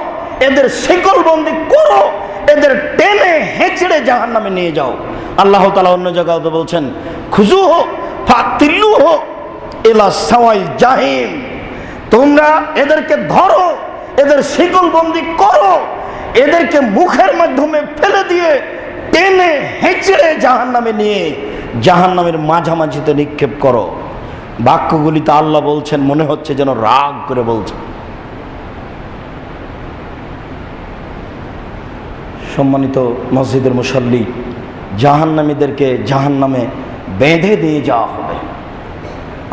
এদের শিকলবন্দি করো, এদের টেনে হেঁচড়ে জাহান্নামে নিয়ে যাও। আল্লাহ তাআলা অন্য জায়গায় বলছেন, খুজুহু ফাতিল্লুহু ইলা সাওয়াইল জাহিম, তোমরা এদেরকে ধরো, এদের শিকলবন্দি করো, এদেরকে মুখের মাধ্যমে ফেলে দিয়ে টেনে হেঁচড়ে জাহান্নামে নিয়ে জাহান্নামের মাঝামাঝিতে নিক্ষেপ করো। বাক্যগুলিতে আল্লাহ বলছেন, মনে হচ্ছে যেন রাগ করে বলছেন। সম্মানিত মসজিদের মুসল্লি, জাহান্নামীদেরকে জাহান্নামে বেঁধে দিয়ে যাওয়া হবে।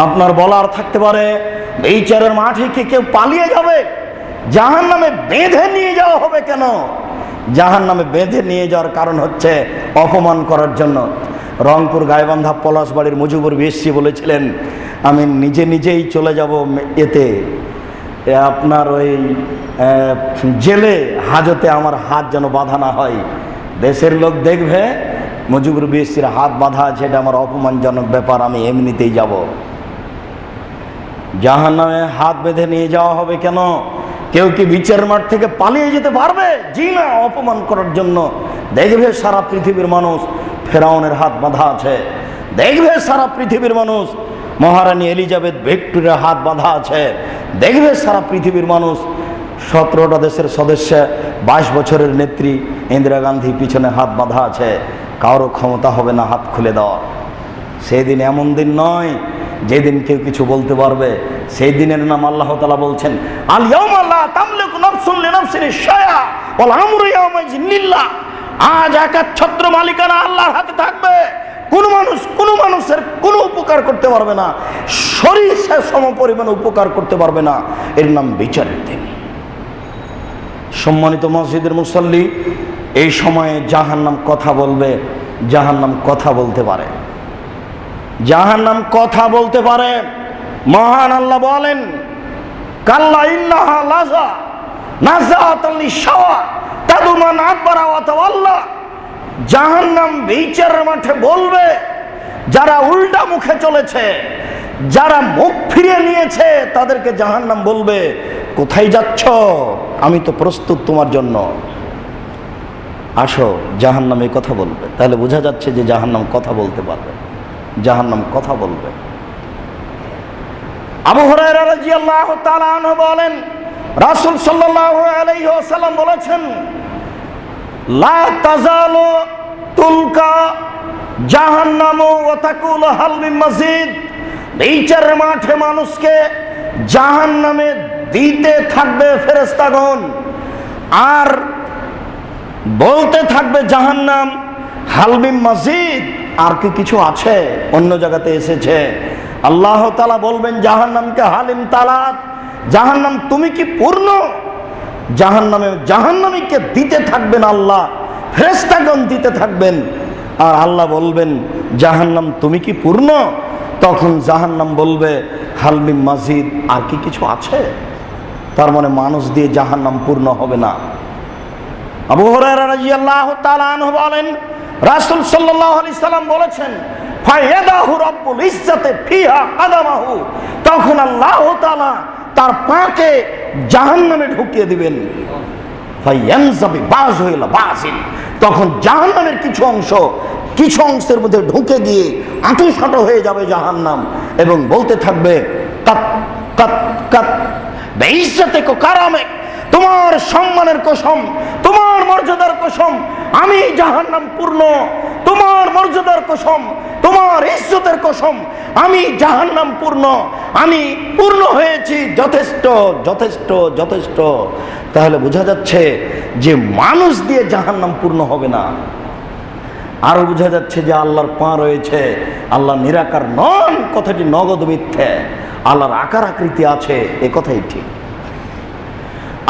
আপনার বলার থাকতে পারে, এই বিচারের মাঠে কি কেউ পালিয়ে যাবে? জাহান্নামে বেঁধে নিয়ে যাওয়া হবে কেন? জাহান্নামে বেঁধে নিয়ে যাওয়ার কারণ হচ্ছে অপমান করার জন্য। রংপুর গাইবান্ধা পলাশবাড়ির মুজিবুর বিএসসি বলেছিলেন, আমি নিজেই চলে যাব এতে, আপনার ওই জেলে হাজতে আমার হাত যেন বাঁধা না হয়। দেশের লোক দেখবে মুজিবুর বিএসসির হাত বাঁধা আছে, এটা আমার অপমানজনক ব্যাপার, আমি এমনিতেই যাব। জাহান্নামে হাত বেঁধে নিয়ে যাওয়া হবে কেন? কেউ কি বিচারের মাঠ থেকে পালিয়ে যেতে পারবে? জি না, অপমান করার জন্য। দেখবে সারা পৃথিবীর মানুষ ফেরাউনের হাত বাঁধা আছে, দেখবে সারা পৃথিবীর মানুষ মহারানী এলিজাবেথ ভিক্টোরিয়ার হাত বাঁধা আছে, দেখবে সারা পৃথিবীর মানুষ 17টা দেশের সদস্য 22 বছরের নেত্রী ইন্দিরা গান্ধী পিছনে হাত বাঁধা আছে। কারো ক্ষমতা হবে না হাত খুলে দেওয়া। সেই দিন এমন দিন নয় যেদিন কেউ কিছু বলতে পারবে। সেই দিনের নাম আল্লাহ তাআলা বলছেন, আল ইয়াউমা লা তামলিকু নাফসুন লিনাফসিন শাইআ ওয়াল আমরু ইয়াউমাইযিন লিল্লাহ। আজ একাচ্ছত্র মালিকানা আল্লাহর হাতে থাকবে। কোনো মানুষের কোনো উপকার করতে পারবে না, সরিষা সম পরিমাণ উপকার করতে পারবে না। এর নাম বিচারের দিন। সম্মানিত মসজিদের মুসল্লি, এই সময়ে জাহান্নাম কথা বলবে। জাহান্নাম কথা বলতে পারে, জাহান্নাম কথা বলতে পারে। মহান আল্লাহ বলেন, কাল্লা ইন্নাহা লাযা নাযাআতাল লিশাওয়া তাদু মান আদবারা ওয়া তাওয়াল্লা। জাহান্নাম বিচারের মাঠে বলবে, যারা উল্টা মুখে চলেছে, যারা মুখ ফিরিয়ে নিয়েছে, তাদেরকে জাহান্নাম বলবে, কোথায় যাচ্ছ? আমি তো প্রস্তুত তোমার জন্য, আসো। জাহান্নাম এই কথা বলবে। তাহলে বোঝা যাচ্ছে যে জাহান্নাম কথা বলতে পারবে, জাহান্নাম কথা বলবে। আবু হুরায়রা রাদিয়াল্লাহু তাআলা আনহু বলেন, রাসূল সাল্লাল্লাহু আলাইহি ওয়াসাল্লাম বলেছেন, লা তাজালু তুলকা জাহান্নামু ওয়া তাকুলু হাল মিন মাজিদ। বিচারের মাঠে মানুষকে জাহান্নামে দিতে থাকবে ফেরেশতাগণ, আর বলতে থাকবে জাহান্নাম, হাল মিন মাজিদ, আর কি কিছু আছে? অন্য জায়গাতে এসেছে আল্লাহ তাআলা বলবেন জাহান্নামকে, হালিম তালাত, জাহান্নাম তুমি কি পূর্ণ? জাহান্নামীকে দিতে থাকবেন আল্লাহ, ফেরেশতাগণ দিতে থাকবেন, আর আল্লাহ বলবেন জাহান্নাম তুমি কি পূর্ণ? তখন জাহান্নাম বলবে হাল মিন মাজিদ, আর কি কিছু আছে? তার মানে মানুষ দিয়ে জাহান্নাম পূর্ণ হবে না। আবু হুরায়রা রাদিয়াল্লাহু তাআলা আনহু বলেন, রাসূল সাল্লাল্লাহু আলাইহি সাল্লাম বলেছেন, ফায়াদাহু রাব্বুল ইজ্জাতি ফিহা কাদামাহু, তখন আল্লাহ তাআলা তার পাকে জাহান্নামে ঢুকিয়ে দিবেন। ফায়ানজাবি বাযু ইলা বাযিন, তখন জাহান্নামের কিছু অংশের মধ্যে ঢুকে গিয়ে আঁটুসাঁটো হয়ে যাবে জাহান্নাম, এবং বলতে থাকবে, কাত কাত কাত বেইজ্জতিকা কারামিক, তোমার সম্মানের কসম, তোমার মর্যাদার কসম, আমি জাহান্নাম পূর্ণ। তোমার মর্যাদার কসম, তোমার ইজ্জতের কসম, আমি জাহান্নাম পূর্ণ, আমি পূর্ণ হয়েছি, যথেষ্ট যথেষ্ট যথেষ্ট। তাহলে বোঝা যাচ্ছে যে মানুষ দিয়ে জাহান্নাম পূর্ণ হবে না। আরো বোঝা যাচ্ছে যে আল্লাহর পা রয়েছে, আল্লাহ নিরাকার নন, কথাটি নগদ মিথ্যে। আল্লাহর আকার আকৃতি আছে, এ কথাই ঠিক।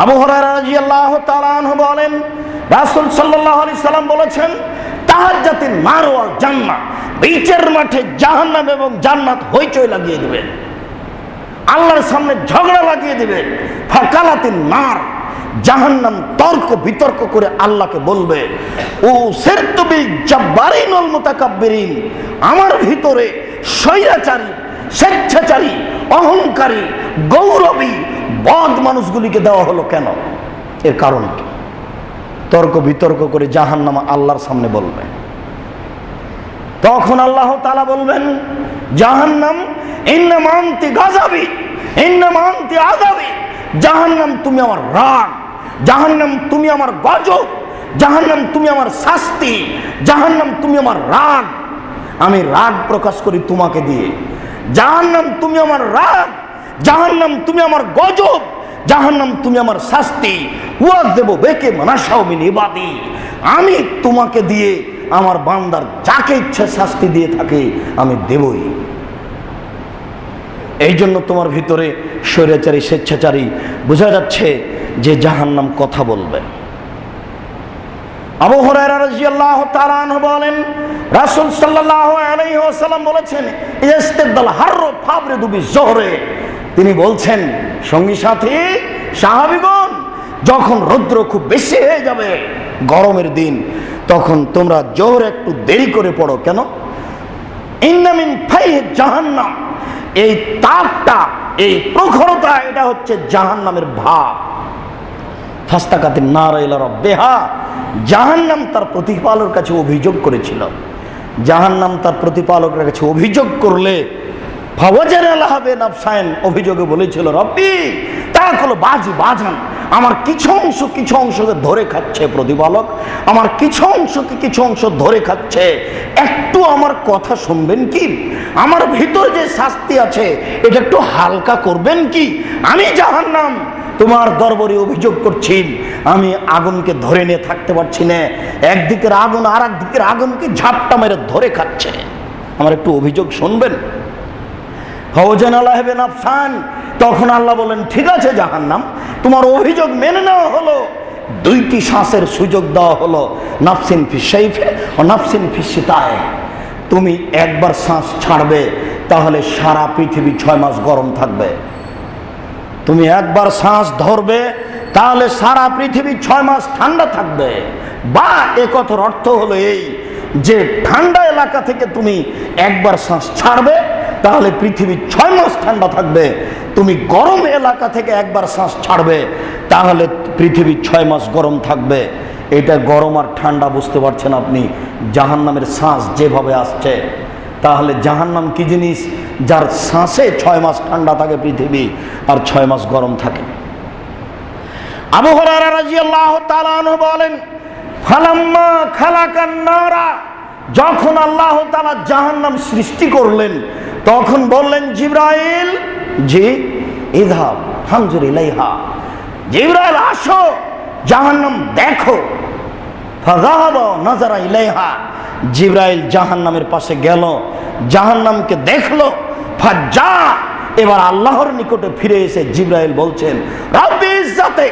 আবু হুরায়রা রাদিয়াল্লাহু তাআলা আনহু বলেন, রাসূল সাল্লাল্লাহু আলাইহি সাল্লাম বলেছেন, তাহাজ্জাতিন নার ওয়াল জান্নাহ, বিচারের মাঠে জাহান্নাম এবং জান্নাত হইচই লাগিয়ে দিবে, আল্লাহর সামনে ঝগড়া লাগিয়ে দিবে। ফাকালাতিন নার, জাহান্নাম তর্ক বিতর্ক করে আল্লাহকে বলবে, ও সিরতু বিল জাব্বারিন ওয়াল মুতাকাব্বিরিন, আমার ভিতরে স্বৈরাচারী, স্বেচ্ছাচারী, অহংকারী, গৌরবী, বদ মানুষগুলিকে দেওয়া হলো কেন? এর কারণ কি? তর্ক বিতর্ক করে জাহান্নাম আল্লাহর সামনে বলবে। তখন আল্লাহ তাআলা বলবেন, জাহান্নাম ইন্নামা আনতি গাযাবি, ইন্নামা আনতি আযাবি, জাহান্নাম তুমি আমার রাগ, জাহান্নাম তুমি আমার গজব, জাহান্নাম তুমি আমার শাস্তি, জাহান্নাম তুমি আমার রাগ। আমি রাগ প্রকাশ করি তোমাকে দিয়ে। জাহান্নাম তুমি আমার রাগ, জাহান্নাম তুমি আমার গজব, জাহান্নাম তুমি আমার শাস্তি। ওয়াযিবু বিকা মানাশাউ মিন ইবাদি, আমি তোমাকে দিয়ে আমার বান্দার যাকে ইচ্ছা শাস্তি দিয়ে থাকে আমি দেবই। এই জন্য তোমার ভিতরে স্বৈরাচারী, স্বেচ্ছাচারী, বোঝা যাচ্ছে যে জাহান্নাম কথা বলবে। আবু হুরায়রা রাদিয়াল্লাহু তাআলা আনহু বলেন, রাসূল সাল্লাল্লাহু আলাইহি ওয়াসাল্লাম বলেছেন, ইস্তিদাল হাররু ফাবরিদু বিজহরে, তিনি বলছেন, সঙ্গী সাথী সাহাবীগণ, যখন রৌদ্র খুব বেশি হয়ে যাবে গরমের দিন, তখন তোমরা জোহরে একটু দেরি করে পড়ো। কেন? ইন্না মিন ফাইহি জাহান্নাম, এই তাপটা, এই প্রখরতা, এটা হচ্ছে জাহান্নামের ভাব। ফাস্তাকাতিন নার ইলা রাব্বিহা, জাহান্নাম তার প্রতিপালকের কাছে অভিযোগ করেছিল। জাহান্নাম তার প্রতিপালকের কাছে অভিযোগ করলে ফাওয়াজানা লাহাবে নাফসাইন, অভিযোগে বলেছিল, রব্বি তাকুলু বাজি বাজান, আমার কিছু অংশকে ধরে খাচ্ছে প্রতিপালক, আমার কিছু অংশ ধরে খাচ্ছে, একটু আমার কথা শুনবেন কি? আমার ভিতর যে শাস্তি আছে এটা একটু হালকা করবেন কি? আমি জাহান্নাম তোমার দরবারে অভিযোগ করছি, আমি আগুনকে ধরে নিয়ে থাকতে পারছি না, একদিকের আগুন আর একদিকের আগুনকে ঝাপটা মেরে ধরে খাচ্ছে, আমার একটু অভিযোগ শুনবেন? ফাওজানা লাহাবে নাফসান, তখন আল্লাহ বলেন, ঠিক আছে জাহান্নাম, তোমার অভিযোগ মেনে নেওয়া হলো, দুইটি শ্বাসের সুযোগ দেওয়া হলো, নাফসিন ফিস সাইফে ও নাফসিন ফিস শিতায়ে। তুমি একবার শ্বাস ছাড়বে তাহলে সারা পৃথিবী 6 মাস গরম থাকবে। তুমি একবার শ্বাস ধরবে তাহলে সারা পৃথিবী 6 মাস ঠান্ডা থাকবে। বা এ কথার অর্থ হলো এই যে ঠান্ডা এলাকা থেকে তুমি একবার শ্বাস ছাড়বে তাহলে পৃথিবী 6 মাস ঠান্ডা থাকবে। তুমি গরম এলাকা থেকে একবার শ্বাস ছাড়বে তাহলে পৃথিবী 6 মাস গরম থাকবে। এটা গরম আর ঠান্ডা বুঝতে পারছেন আপনি? জাহান্নামের শ্বাস যেভাবে আসছে, তাহলে জাহান্নাম কি জিনিস? যার শ্বাসে 6 মাস ঠান্ডা থাকে পৃথিবী আর 6 মাস গরম থাকে। আবু হুরায়রা রাদিয়াল্লাহু তাআলা আনহু বলেন, ফালাম্মা খালাকান নারা, যখন আল্লাহ তাআলা জাহান্নাম সৃষ্টি করলেন তখন বললেন, জিবরাইল, জি ইযহাব ফানজুর ইলাইহা, জিবরাইল আসো জাহান্নাম দেখো। ফাযাহাবা নাযারা ইলাইহা, জিবরাইল জাহান্নামের পাশে গেল, জাহান্নামকে দেখলো। ফাজ্জা, এবার আল্লাহর নিকটে ফিরে এসে জিবরাইল বলছেন, রব্বি ইজ্জাতে,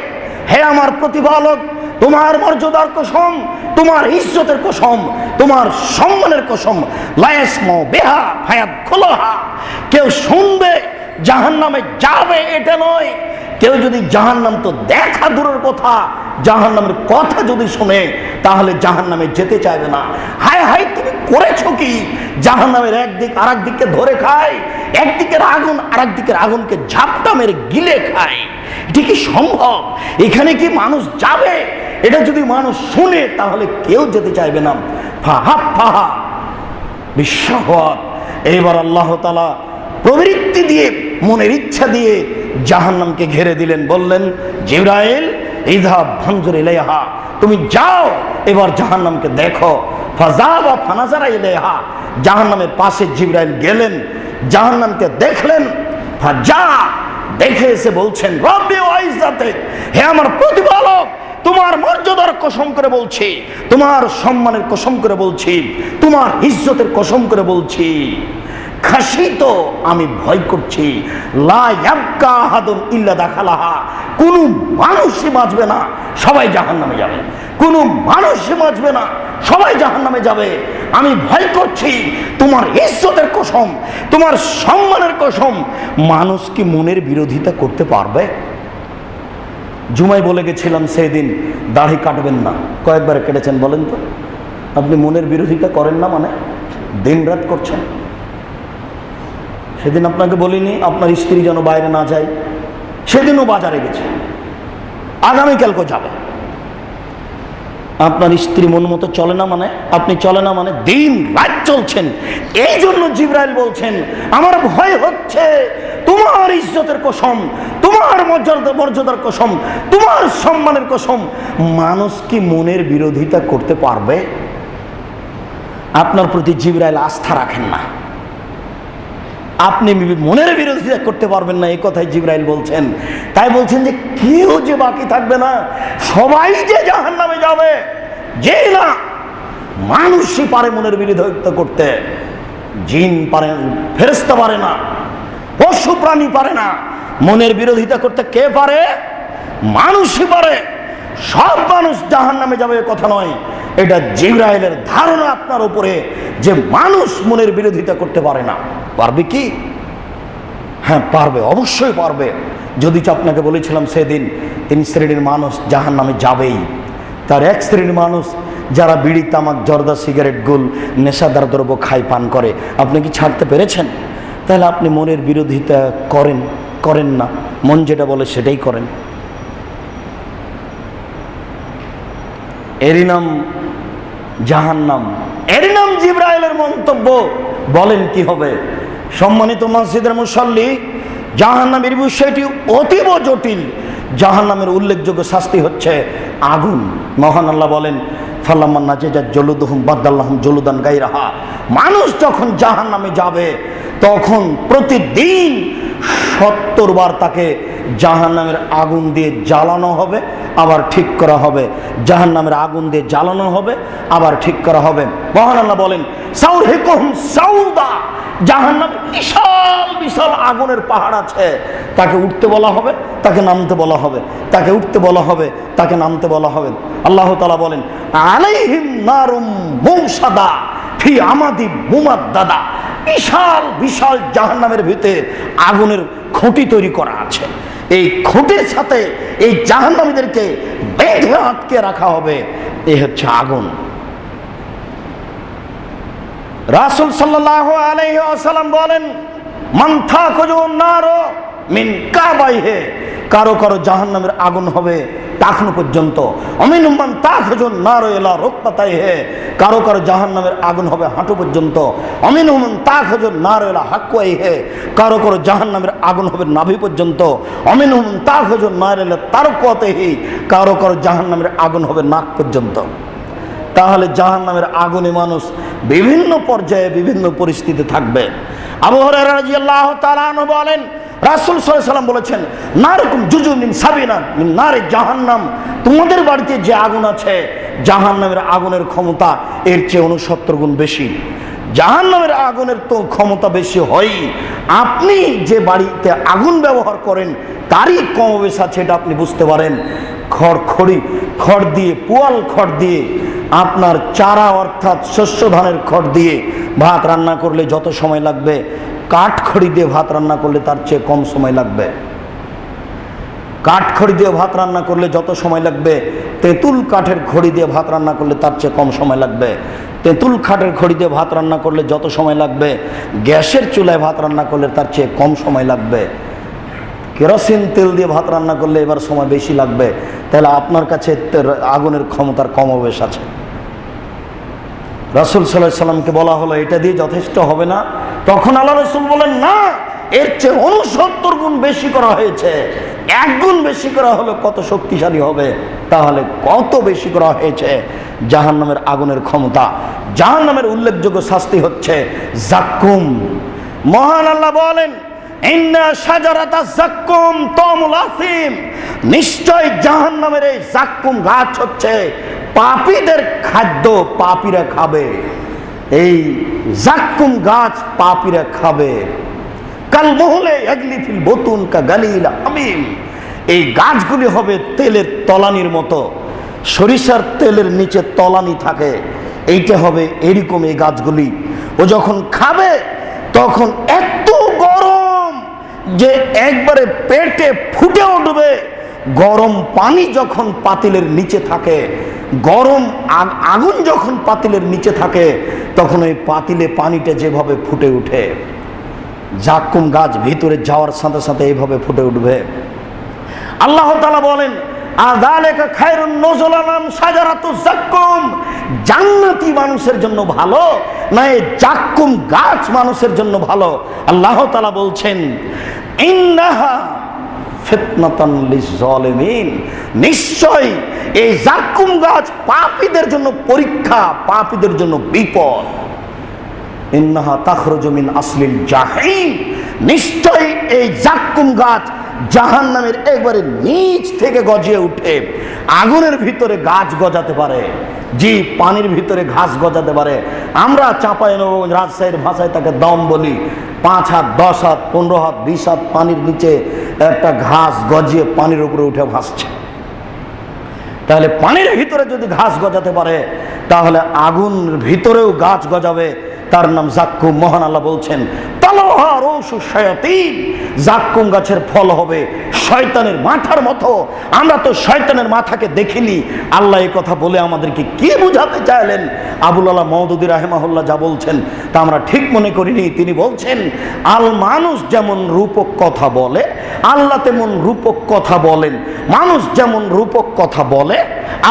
হে আমার প্রতিপালক, তোমার মর্যাদার কসম, তোমার ইজ্জতের কসম, তোমার সম্মানের কসম, লা ইয়াসমু বিহা ফায়াদখুলুহা, কেউ শুনবে জাহান্নামে যাবে এটা নয়। কেউ যদি জাহান্নাম তো দেখা দূরের কথা, জাহান্নামের কথা যদি শুনে তাহলে জাহান্নামে যেতে চাইবে না। হায় হায়, তুমি করেছো কি? জাহান্নামের একদিক আর একদিককে ধরে খায়, একদিকের আগুন আর একদিকের আগুনকে ঝাপটা মেরে গিলে খায়। এটা কি সম্ভব? এখানে কি মানুষ যাবে? এটা যদি মানুষ শুনে তাহলে কেউ যেতে চাইবে না। ফাহা ফাহা বিশ্বহত, এবার আল্লাহ তাআলা প্রবৃত্তি দিয়ে, মনের ইচ্ছা দিয়ে জাহান্নামকে ঘিরে দিলেন। বললেন, জিবরাইল ইযহাব ফানজুর ইলাইহা, তুমি যাও এবার জাহান্নামকে দেখো। ফাযাবা ফানাযারা ইলাইহা, জাহান্নামের পাশে জিবরাইল গেলেন, জাহান্নামকে দেখলেন। ফাজা, দেখে এসে বলছেন, রব্বি ওয়া ইজ্জাতে, হে আমার প্রতিপালক, তোমার মর্যাদার কসম করে বলছি, তোমার সম্মানের কসম করে বলছি, তোমার ইজ্জতের কসম করে বলছি, খাসিত, আমি ভয় করছি, লা ইয়াবকা আহাদুন ইল্লা দাখালাহা, কোন মানুষই বাঁচবে না, সবাই জাহান্নামে যাবে। কোন মানুষই বাঁচবে না, সবাই জাহান্নামে যাবে। আমি ভয় করছি, তোমার ইজ্জতের কসম, তোমার সম্মানের কসম, মানুষ কি মনের বিরোধিতা করতে পারবে? জুমায় বলে গেছিলাম সেদিন দাড়ি কাটবেন না, কয়েকবার কেটেছেন বলেন তো? আপনি মনের বিরোধিতা করেন না মানে দিন রাত করছেন। সেদিন আপনাকে বলিনি আপনার স্ত্রী যেন বাইরে না যায়, সেদিনও বাজারে গেছে, আগামীকালকে যাবে। আপনার স্ত্রী মন মতো চলে না মানে, আপনি চলে না মানে দিন রাত চলছেন। এই জন্য জিবরাইল বলছেন আমার ভয় হচ্ছে তোমার ইজ্জতের কসম, তোমার মর্যাদার কসম, তোমার সম্মানের কসম, মানুষ কি মনের বিরোধিতা করতে পারবে? আপনার প্রতি জিবরাইল আস্থা রাখেন না, আপনি মনের বিরোধিতা করতে পারবেন না, এই কথাই জিবরাইল বলছেন। তাই বলছেন যে কেউ যে বাকি থাকবে না, সবাই যে জাহান্নামে যাবে। যে না মানুষই পারে মনের বিরোধিতা করতে, জিন পারে, ফেরেশতা পারে না, পশু প্রাণী পারে না। মনের বিরোধিতা করতে কে পারে? মানুষই পারে। সব মানুষ জাহান্নামে যাবে কথা নয়, এটা জিবরাইলের ধারণা আপনার উপরে যে মানুষ মনের বিরোধিতা করতে পারে না। পারবে কি? হ্যাঁ পারবে, অবশ্যই পারবে। যদি আপনাকে বলেছিলাম সেদিন 3 শ্রেণীর মানুষ জাহান্নামে যাবেই। তার 1 শ্রেণীর মানুষ যারা বিড়ি, তামাক, জর্দা, সিগারেট, গুল, নেশাদার দ্রব্য খায়, পান করে। আপনি কি ছাড়তে পেরেছেন? তাহলে আপনি মনের বিরোধিতা করেন না, মন যেটা বলে সেটাই করেন। এরই নাম জাহান্নাম, এরই নাম জিবরাইলের মন্তব্য। বলেন কি হবে? সম্মানিত মসজিদের মুসল্লি, জাহান্নামের বিষয়টি অতীব জটিল। জাহান্নামের উল্লেখযোগ্য শাস্তি হচ্ছে আগুন। মহান আল্লাহ বলেন ফালাম্মান নাজাজাত জলুদুহুম বাদদাল্লাহুম জলুদান গায়রাহা। মানুষ যখন জাহান্নামে যাবে তখন প্রতিদিন 70 বার তাকে জাহান্নামের আগুন দিয়ে জ্বালানো হবে, আবার ঠিক করা হবে। জাহান্নামের আগুন দিয়ে জ্বালানো হবে, আবার ঠিক করা হবে। মহান আল্লাহ বলেন সাউরহিকুহুম সাউদা। জাহান্নামে বিশাল বিশাল আগুনের পাহাড় আছে, তাকে উঠতে বলা হবে, তাকে নামতে বলা হবে, তাকে উঠতে বলা হবে, তাকে নামতে বলা হবে। আল্লাহ তাআলা বলেন আলাইহিম নারুম মুসাদা ফি আমাদি মুমাদ্দাদা। বিশাল বিশাল জাহান্নামের ভিতরে আগুনের খুঁটি তৈরি করা আছে। এই খুঁটির সাথে এই জাহান্নামীদেরকে বেঁধে আটকে রাখা হবে। এই হচ্ছে আগুন। রাসূল সাল্লাল্লাহু আলাইহি ওয়াসাল্লাম বলেন মান তাখুজুন নারু মিন কাবাইহি। কারো কারো জাহান্নামের আগুন হবে টাকনু পর্যন্ত। অমিনুম মান তাখুজুন নারু ইলা রুকবাতাইহি। কারো কারো জাহান্নামের আগুন হবে হাঁটু পর্যন্ত। অমিনুম মান তাখুজুন নারু ইলা হাকওয়াইহি। কারো কারো জাহান্নামের আগুন হবে নাভি পর্যন্ত। অমিনুম মান তাখুজুন নারু ইলা তারকুয়াতিহি। কারো কারো জাহান্নামের আগুন হবে নাক পর্যন্ত। তাহলে জাহান্নামের আগুনে মানুষ বিভিন্ন পর্যায়ে বিভিন্ন পরিস্থিতি থাকবে। আবু হুরায়রা রাদিয়াল্লাহু তাআলা আনহু বলেন রাসূল সাল্লাল্লাহু আলাইহি ওয়াসাল্লাম বলেছেন নারকুম জুজুম মিন সাবিনা মিন নারে জাহান্নাম। তোমাদের বাড়িতে যে আগুন আছে জাহান্নামের আগুনের ক্ষমতা এর চেয়ে 69 গুণ বেশি। জাহান্নামের আগুনের তো ক্ষমতা বেশি হয়, আপনি যে বাড়িতে আগুন ব্যবহার করেন তারই কমবেশ আছে, এটা আপনি বুঝতে পারেন। খড় দিয়ে, পুয়াল খড় দিয়ে, আপনার চারা অর্থাৎ শস্য ধানের খড় দিয়ে ভাত রান্না করলে যত সময় লাগবে, কাঠখড়ি দিয়ে ভাত রান্না করলে তার চেয়ে কম সময় লাগবে। কাঠখড়ি দিয়ে ভাত রান্না করলে যত সময় লাগবে, তেঁতুল কাঠের খড়ি দিয়ে ভাত রান্না করলে তার চেয়ে কম সময় লাগবে। তেঁতুল কাঠের খড়ি দিয়ে ভাত রান্না করলে যত সময় লাগবে, গ্যাসের চুলায় ভাত রান্না করলে তার চেয়ে কম সময় লাগবে। কেরোসিন তেল দিয়ে ভাত রান্না করলে এবার সময় বেশি লাগবে। তাহলে আপনার কাছে আগুনের ক্ষমতার কমবেশ আছে। রাসূল সাল্লাল্লাহু আলাইহি সাল্লামকে বলা হলো এটা দিয়ে যথেষ্ট হবে না। তখন আল্লাহ রাসূল বলেন না, এর চেয়ে 69 গুণ বেশি করা হয়েছে। 1 গুণ বেশি করা হলে কত শক্তিশালী হবে। তাহলে কত বেশি করা হয়েছে জাহান্নামের আগুনের ক্ষমতা। জাহান্নামের উল্লেখযোগ্য শাস্তি হচ্ছে জাক্কুম। মহান আল্লাহ বলেন ইন্না শাজারাতা জাক্কুম তামুল আসিম। নিশ্চয় জাহান্নামের এই জাক্কুম গাছ হচ্ছে পাপীদের খাদ্য, পাপীরা খাবে। এই জাক্কুম গাছ পাপীরা খাবে। কাল মুহলে ইয়াগলি ফিল বুতুন কা গালিল হামিম। এই গাছগুলি হবে তেলের তলানির মতো। সরিষার তেলের নিচে তলানি থাকে, এইটা হবে এরকম এই গাছগুলি। ও যখন খাবে তখন এত গরম যে একবারে পেটে ফুটে উঠবে, গরম পানি যখন পাতিলের নিচে থাকে, গরম আগুন যখন পাতিলের নিচে থাকে, তখন ওই পাতিলে পানিটা যেভাবে ফুটে উঠে, জাক্কুম গাছ ভিতরে যাওয়ার সাথে সাথে এইভাবে ফুটে উঠবে। আল্লাহ তাআলা বলেন, আযালিকা খায়রুন নুজুলান শাজারাতুজ জাক্কুম, জান্নাতি মানুষের জন্য ভালো না এই জাক্কুম গাছ মানুষের জন্য ভালো? আল্লাহ তাআলা বলছেন, ইন্নাহা ফিতনাতান লিজ-জালিমিন, নিশ্চয় এই জাক্কুম গাছ পাপীদের জন্য পরীক্ষা, পাপীদের জন্য বিপদ। ইন্নাহা তাখরুজু মিন আসলিল জাহিম, নিশ্চয় এই জাক্কুম গাছ জাহান্নামের একবারে নিচ থেকে গজিয়ে উঠে আগুনের ভিতরে গাছ গজাতে পারে, জি পানির ভিতরে ঘাস গজাতে পারে। আমরা চাঁপাইনবাবগঞ্জ রাজশাহীর ভাষায় তাকে দম বলি। 5 হাত 10 হাত 15 হাত 20 হাত পানির নিচে একটা ঘাস গজিয়ে পানির উপরে উঠে ভাসছে। তাহলে পানির ভিতরে যদি ঘাস গজাতে পারে, তাহলে আগুনের ভিতরেও গাছ গজাবে, তার নাম জাক্কুম। মহান আল্লাহ বলছেন, তালাহা রউসু শায়াতিন, জাক্কুম গাছের ফল হবে শয়তানের মাথার মতো। আমরা তো শয়তানের মাথাকে দেখিনি। আল্লাহ এই কথা বলে আমাদেরকে কি বুঝাতে চাইলেন? আবুল আলা মওদুদী রাহিমাহুল্লাহ যা বলছেন তা আমরা ঠিক মনে করিনি। তিনি বলছেন, মানুষ যেমন রূপক কথা বলে, আল্লাহ তেমন রূপক কথা বলেন। মানুষ যেমন রূপক কথা বলে,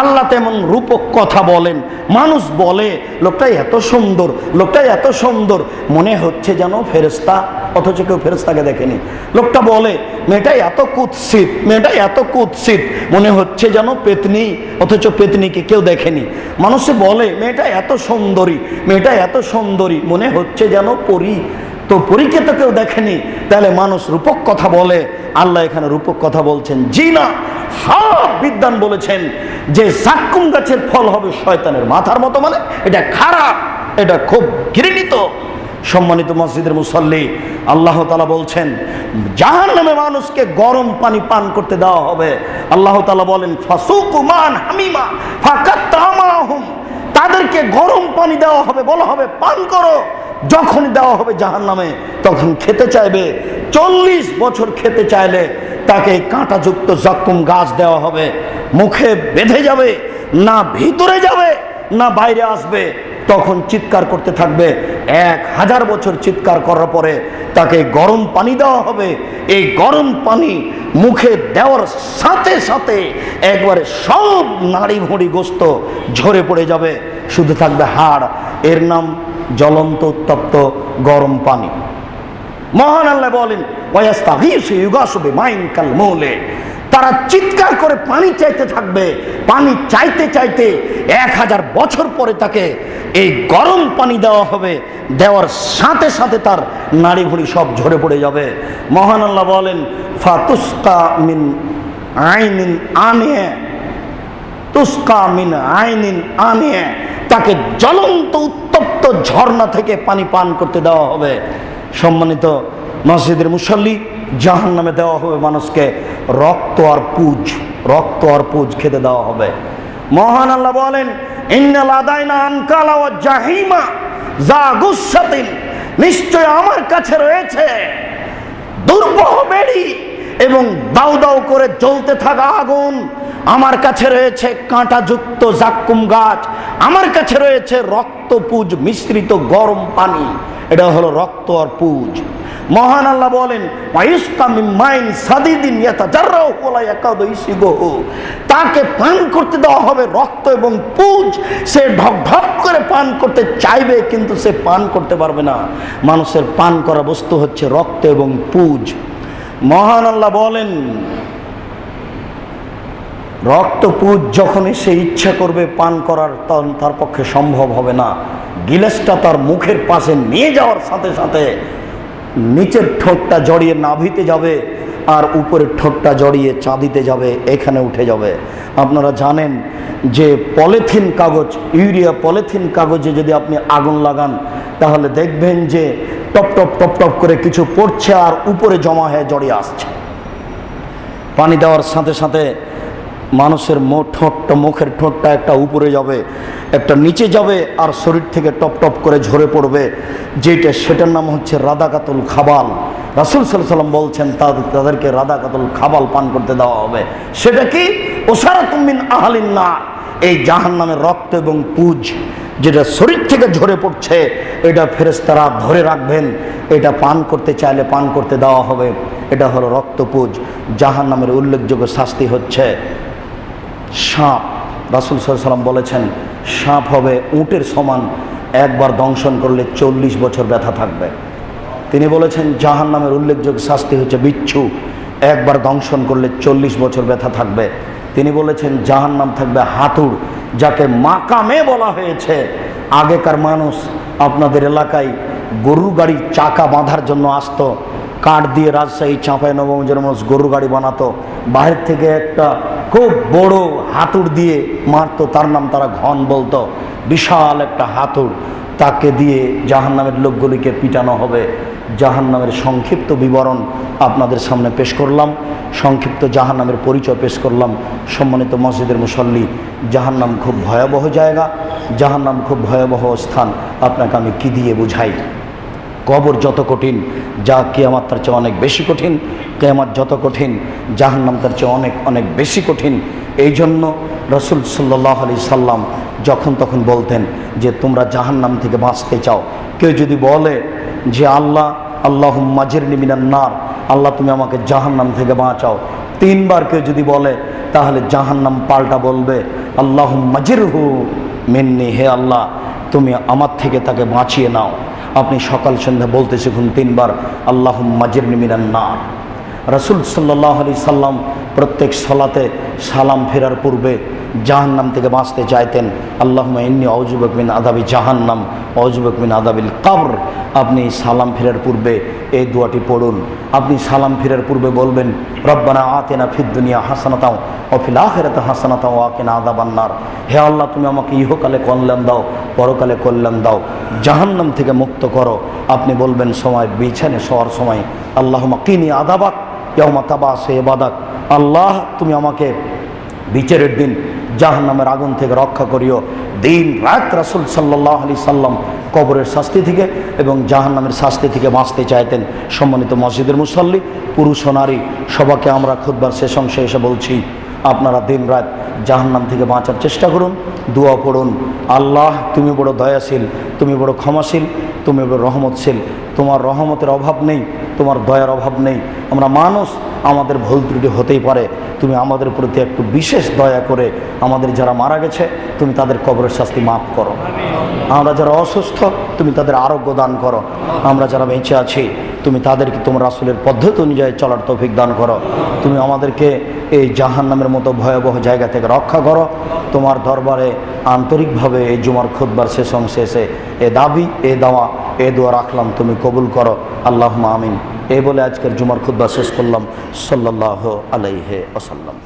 আল্লাহ তেমন রূপক কথা বলেন। মানুষ বলে লোকটা এত সুন্দর, লোকটা এত সুন্দর, মনে হচ্ছে যেন ফেরেশতা, অথচ কেউ ফেরেশতাকে দেখেনি। লোকটা বলে মেয়েটা এত কুৎসিত, মেয়েটা এত কুৎসিত, মনে হচ্ছে যেন পেতনি, অথচ পেতনিকে কেউ দেখেনি। মানুষ বলে মেয়েটা এত সুন্দরী, মেয়েটা এত সুন্দরী, মনে হচ্ছে যেন পরী, তো পরীকে তো কেউ দেখেনি। তাহলে মানুষ রূপক কথা বলে, আল্লাহ এখানে রূপক কথা বলছেন? জি না, সব বিদ্বান বলেছেন যে জাক্কুম গাছের ফল হবে শয়তানের মাথার মতো, মানে এটা খারাপ, এটা খুব ঘৃণিত। সম্মানিত মসজিদের মুসল্লি, আল্লাহ তাআলা বলছেন জাহান্নামে মানুষকে গরম পানি পান করতে দেওয়া হবে। আল্লাহ তাআলা বলেন, ফাসুকু মান হামিমা ফাকাত্তামাহুম, তাদেরকে গরম পানি দেওয়া হবে, বলা হবে পান করো। যখন দেওয়া হবে জাহান্নামে, তখন খেতে চাইবে। 40 বছর খেতে চাইলে তাকে কাঁটাযুক্ত জাক্কুম গাছ দেওয়া হবে, মুখে বেঁধে যাবে, না ভিতরে যাবে না বাইরে আসবে। তখন চিৎকার করতে থাকবে। 1000 বছর চিৎকার করার পরে তাকে গরম পানি দেওয়া হবে। এই গরম পানি মুখে দেওয়ার সাথে সাথে একবারে সব নাড়ি ভুঁড়ি গোস্ত ঝরে পড়ে যাবে, শুধু থাকবে হাড়। এর নাম জ্বলন্ত উত্তপ্ত গরম পানি। মহান আল্লাহ বলেন, ওয়াস্তাগীসু ইউগাসু বিমাইন কালমুলে, তারা চিৎকার করে পানি চাইতে থাকবে। পানি চাইতে চাইতে 1000 বছর পরে তাকে এই গরম পানি দেওয়া হবে। দেওয়ার সাথে সাথে তার নাড়ি ভুড়ি সব ঝরে পড়ে যাবে। মহান আল্লাহ বলেন, ফাতুসকা মিন আইনিন আনিয়া, তুসকা মিন আইনিন আনিয়া, তাকে জ্বলন্ত উত্তপ্ত ঝর্ণা থেকে পানি পান করতে দেওয়া হবে। সম্মানিত মসজিদের মুসল্লি, জাহান্নামে দেওয়া হবে মানুষকে রক্ত আর পুজ, রক্ত আর পুজ খেতে দেওয়া হবে। মহান আল্লাহ বলেন, ইন্না লাদাইনা আনকালা ওয়া জাহিমা যা গুসাতিন, নিশ্চয় আমার কাছে রয়েছে দুর্বহ বেড়ি এবং দাউ দাউ করে জ্বলতে থাকা আগুন। আমার কাছে রয়েছে কাঁটাযুক্ত জাক্কুম গাছ, আমার কাছে রয়েছে রক্তপুজ মিশ্রিত গরম পানি। এটা হলো রক্ত আর পুজ। মহান আল্লাহ বলেন, তাকে পান করতে দেওয়া হবে রক্ত এবং পুজ। সে ঢক ঢক করে পান করতে চাইবে, কিন্তু সে পান করতে পারবে না। মানুষের পান করা বস্তু হচ্ছে রক্ত এবং পুজ। মহান আল্লাহ বলেন, রক্ত পুজ যখনই সে ইচ্ছা করবে পান করার, তখন তার পক্ষে সম্ভব হবে না। গিলাসটা তার মুখের পাশে নিয়ে যাওয়ার সাথে সাথে নিচের ঠোঁটটা জড়িয়ে নাভিতে যাবে, আর উপরের ঠোঁটটা জড়িয়ে চাঁদিতে যাবে, এখানে উঠে যাবে। আপনারা জানেন যে পলিথিন কাগজ, ইউরিয়া পলিথিন কাগজে যদি আপনি আগুন লাগান, তাহলে দেখবেন যে টপ টপ টপ টপ করে কিছু পড়ছে আর উপরে জমা হয়ে জড়িয়ে আসছে। পানি দেওয়ার সাথে সাথে মানুষের মুখের ঠোঁটটা একটা উপরে যাবে, একটা নিচে যাবে আর শরীর থেকে টপ টপ করে ঝরে পড়বে, যেটা সেটার নাম হচ্ছে রাদাকাতুল খাবাল। রাসূল সাল্লাল্লাহু আলাইহি ওয়াসাল্লাম বলছেন তাদেরকে রাদাকাতুল খাবাল পান করতে দেওয়া হবে। সেটা কি? ওসারাতুম মিন আহলিন নার, এই জাহান্নামের রক্ত এবং পুজ যেটা শরীর থেকে ঝরে পড়ছে, এটা ফেরেশতারা ধরে রাখবেন, এটা পান করতে চাইলে পান করতে দেওয়া হবে। এটা হলো রক্তপুজ। জাহান্নামের উল্লেখযোগ্য শাস্তি হচ্ছে সাপ। রাসূল সাল্লাল্লাহু আলাইহি ওয়াসাল্লাম বলেছেন সাপ হবে উটের সমান, একবার দংশন করলে 40 বছর ব্যথা থাকবে। তিনি বলেছেন জাহান্নামের উল্লেখযোগ্য শাস্তি হচ্ছে বিচ্ছু, একবার দংশন করলে 40 বছর ব্যথা থাকবে। তিনি বলেছেন জাহান্নাম থাকবে হাতুড়, যাকে মাকামে বলা হয়েছে। আগেকার মানুষ আপনাদের এলাকায় গরুর গাড়ির চাকা বাঁধার জন্য আসতো, কাঠ দিয়ে রাজশাহী চাঁপাইনবাবগঞ্জের মানুষ গরুর গাড়ি বানাতো, বাইরে থেকে একটা খুব বড় হাতুড় দিয়ে মারতো, তার নাম তারা ঘন বলতো। বিশাল একটা হাতুড়, তাকে দিয়ে জাহান্নামের লোকগুলিকে পিটানো হবে। জাহান্নামের সংক্ষিপ্ত বিবরণ আপনাদের সামনে পেশ করলাম, সংক্ষিপ্ত জাহান্নামের পরিচয় পেশ করলাম। সম্মানিত মসজিদের মুসল্লি, জাহান্নাম খুব ভয়াবহ জায়গা, জাহান্নাম খুব ভয়াবহ স্থান। আপনাকে আমি কি দিয়ে বুঝাই? কবর যত কঠিন, যা কিয়ামত তার চেয়ে অনেক বেশি কঠিন। কিয়ামত যত কঠিন, জাহান্নাম তার চেয়ে অনেক অনেক বেশি কঠিন। এই জন্য রাসূল সাল্লাল্লাহু আলাইহি সাল্লাম যখন তখন বলতেন যে তোমরা জাহান্নাম থেকে বাঁচতে চাও। কেউ যদি বলে যে আল্লাহুম্মা জিরনি মিনান নার, আল্লাহ তুমি আমাকে জাহান্নাম থেকে বাঁচাও, 3 বার কেউ যদি বলে, তাহলে জাহান্নাম পাল্টা বলবে আল্লাহুম্মা জিরহু মিন্নি, হে আল্লাহ তুমি আমার থেকে তাকে বাঁচিয়ে নাও। আপনি সকাল সন্ধ্যা বলতে শিখুন 3 বার আল্লাহুম্মা জিরনি মিনান নার। রাসূল সাল্লাল্লাহু আলাইহি সাল্লাম প্রত্যেক সালাতে সালাম ফেরার পূর্বে জাহান্নাম থেকে বাঁচতে চাইতেন। আল্লাহুম্মা ইন্নী আউযু বিকা মিন আযাবি জাহান্নাম ওয়া আউযু বিকা মিন আযাবিল কবর। আপনি সালাম ফেরার পূর্বে এই দোয়াটি পড়ুন। আপনি সালাম ফেরার পূর্বে বলবেন রব্বানা আতিনা ফিদ দুনিয়া হাসানাতাও ওয়া ফিল আখিরাতি হাসানাতাও ওয়া কিনা আযাবান নার। হে আল্লাহ তুমি আমাকে ইহকালে কল্যাণ দাও, পরকালে কল্যাণ দাও, জাহান্নাম থেকে মুক্ত করো। আপনি বলবেন সময় বিছানে শোয়ার সময় আল্লাহুম্মা কিনি আযাবাক ইয়াউমা তাবাসু ইবাদাক, আল্লাহ তুমি আমাকে বিচারের দিন জাহান্নামের আগুন থেকে রক্ষা করিও। দিন রাত রাসূল সাল্লাল্লাহু আলাইহি সাল্লাম কবরের শাস্তি থেকে এবং জাহান্নামের শাস্তি থেকে বাঁচতে চাইতেন। সম্মানিত মসজিদের মুসল্লি, পুরুষ ও নারী, সবাইকে আমরা খুতবার শেষ অংশে এসে বলছি আপনারা দিন রাত জাহান্নাম থেকে বাঁচার চেষ্টা করুন, দোয়া পড়ুন। আল্লাহ তুমি বড় দয়াশীল, তুমি বড় ক্ষমাশীল, তুমি বড় রহমতশীল। তোমার রহমতের অভাব নেই, তোমার দয়ার অভাব নেই। আমরা মানুষ, আমাদের ভুল ত্রুটি হতেই পারে। তুমি আমাদের প্রতি একটু বিশেষ দয়া করে আমাদের যারা মারা গেছে তুমি তাদের কবরের শাস্তি মাফ করো। আমরা যারা অসুস্থ তুমি তাদের আরোগ্য দান করো। আমরা যারা বেঁচে আছি তুমি তাদেরকে তোমার রাসূলের পদ্ধতি অনুযায়ী চলার তৌফিক দান করো। তুমি আমাদেরকে এই জাহান্নামের মতো ভয়াবহ জায়গা থেকে রক্ষা করো। তোমার দরবারে আন্তরিকভাবে এই জুমার খুতবার শেষ অংশে এসে এ দাবি, এ দাওয়া, এ দোয়া রাখলাম, তুমি কবুল করো। আল্লাহুম্মা আমিন। এই বলে আজকের জুমার খুতবা শেষ করলাম। সাল্লাল্লাহু আলাইহি ওয়াসাল্লাম।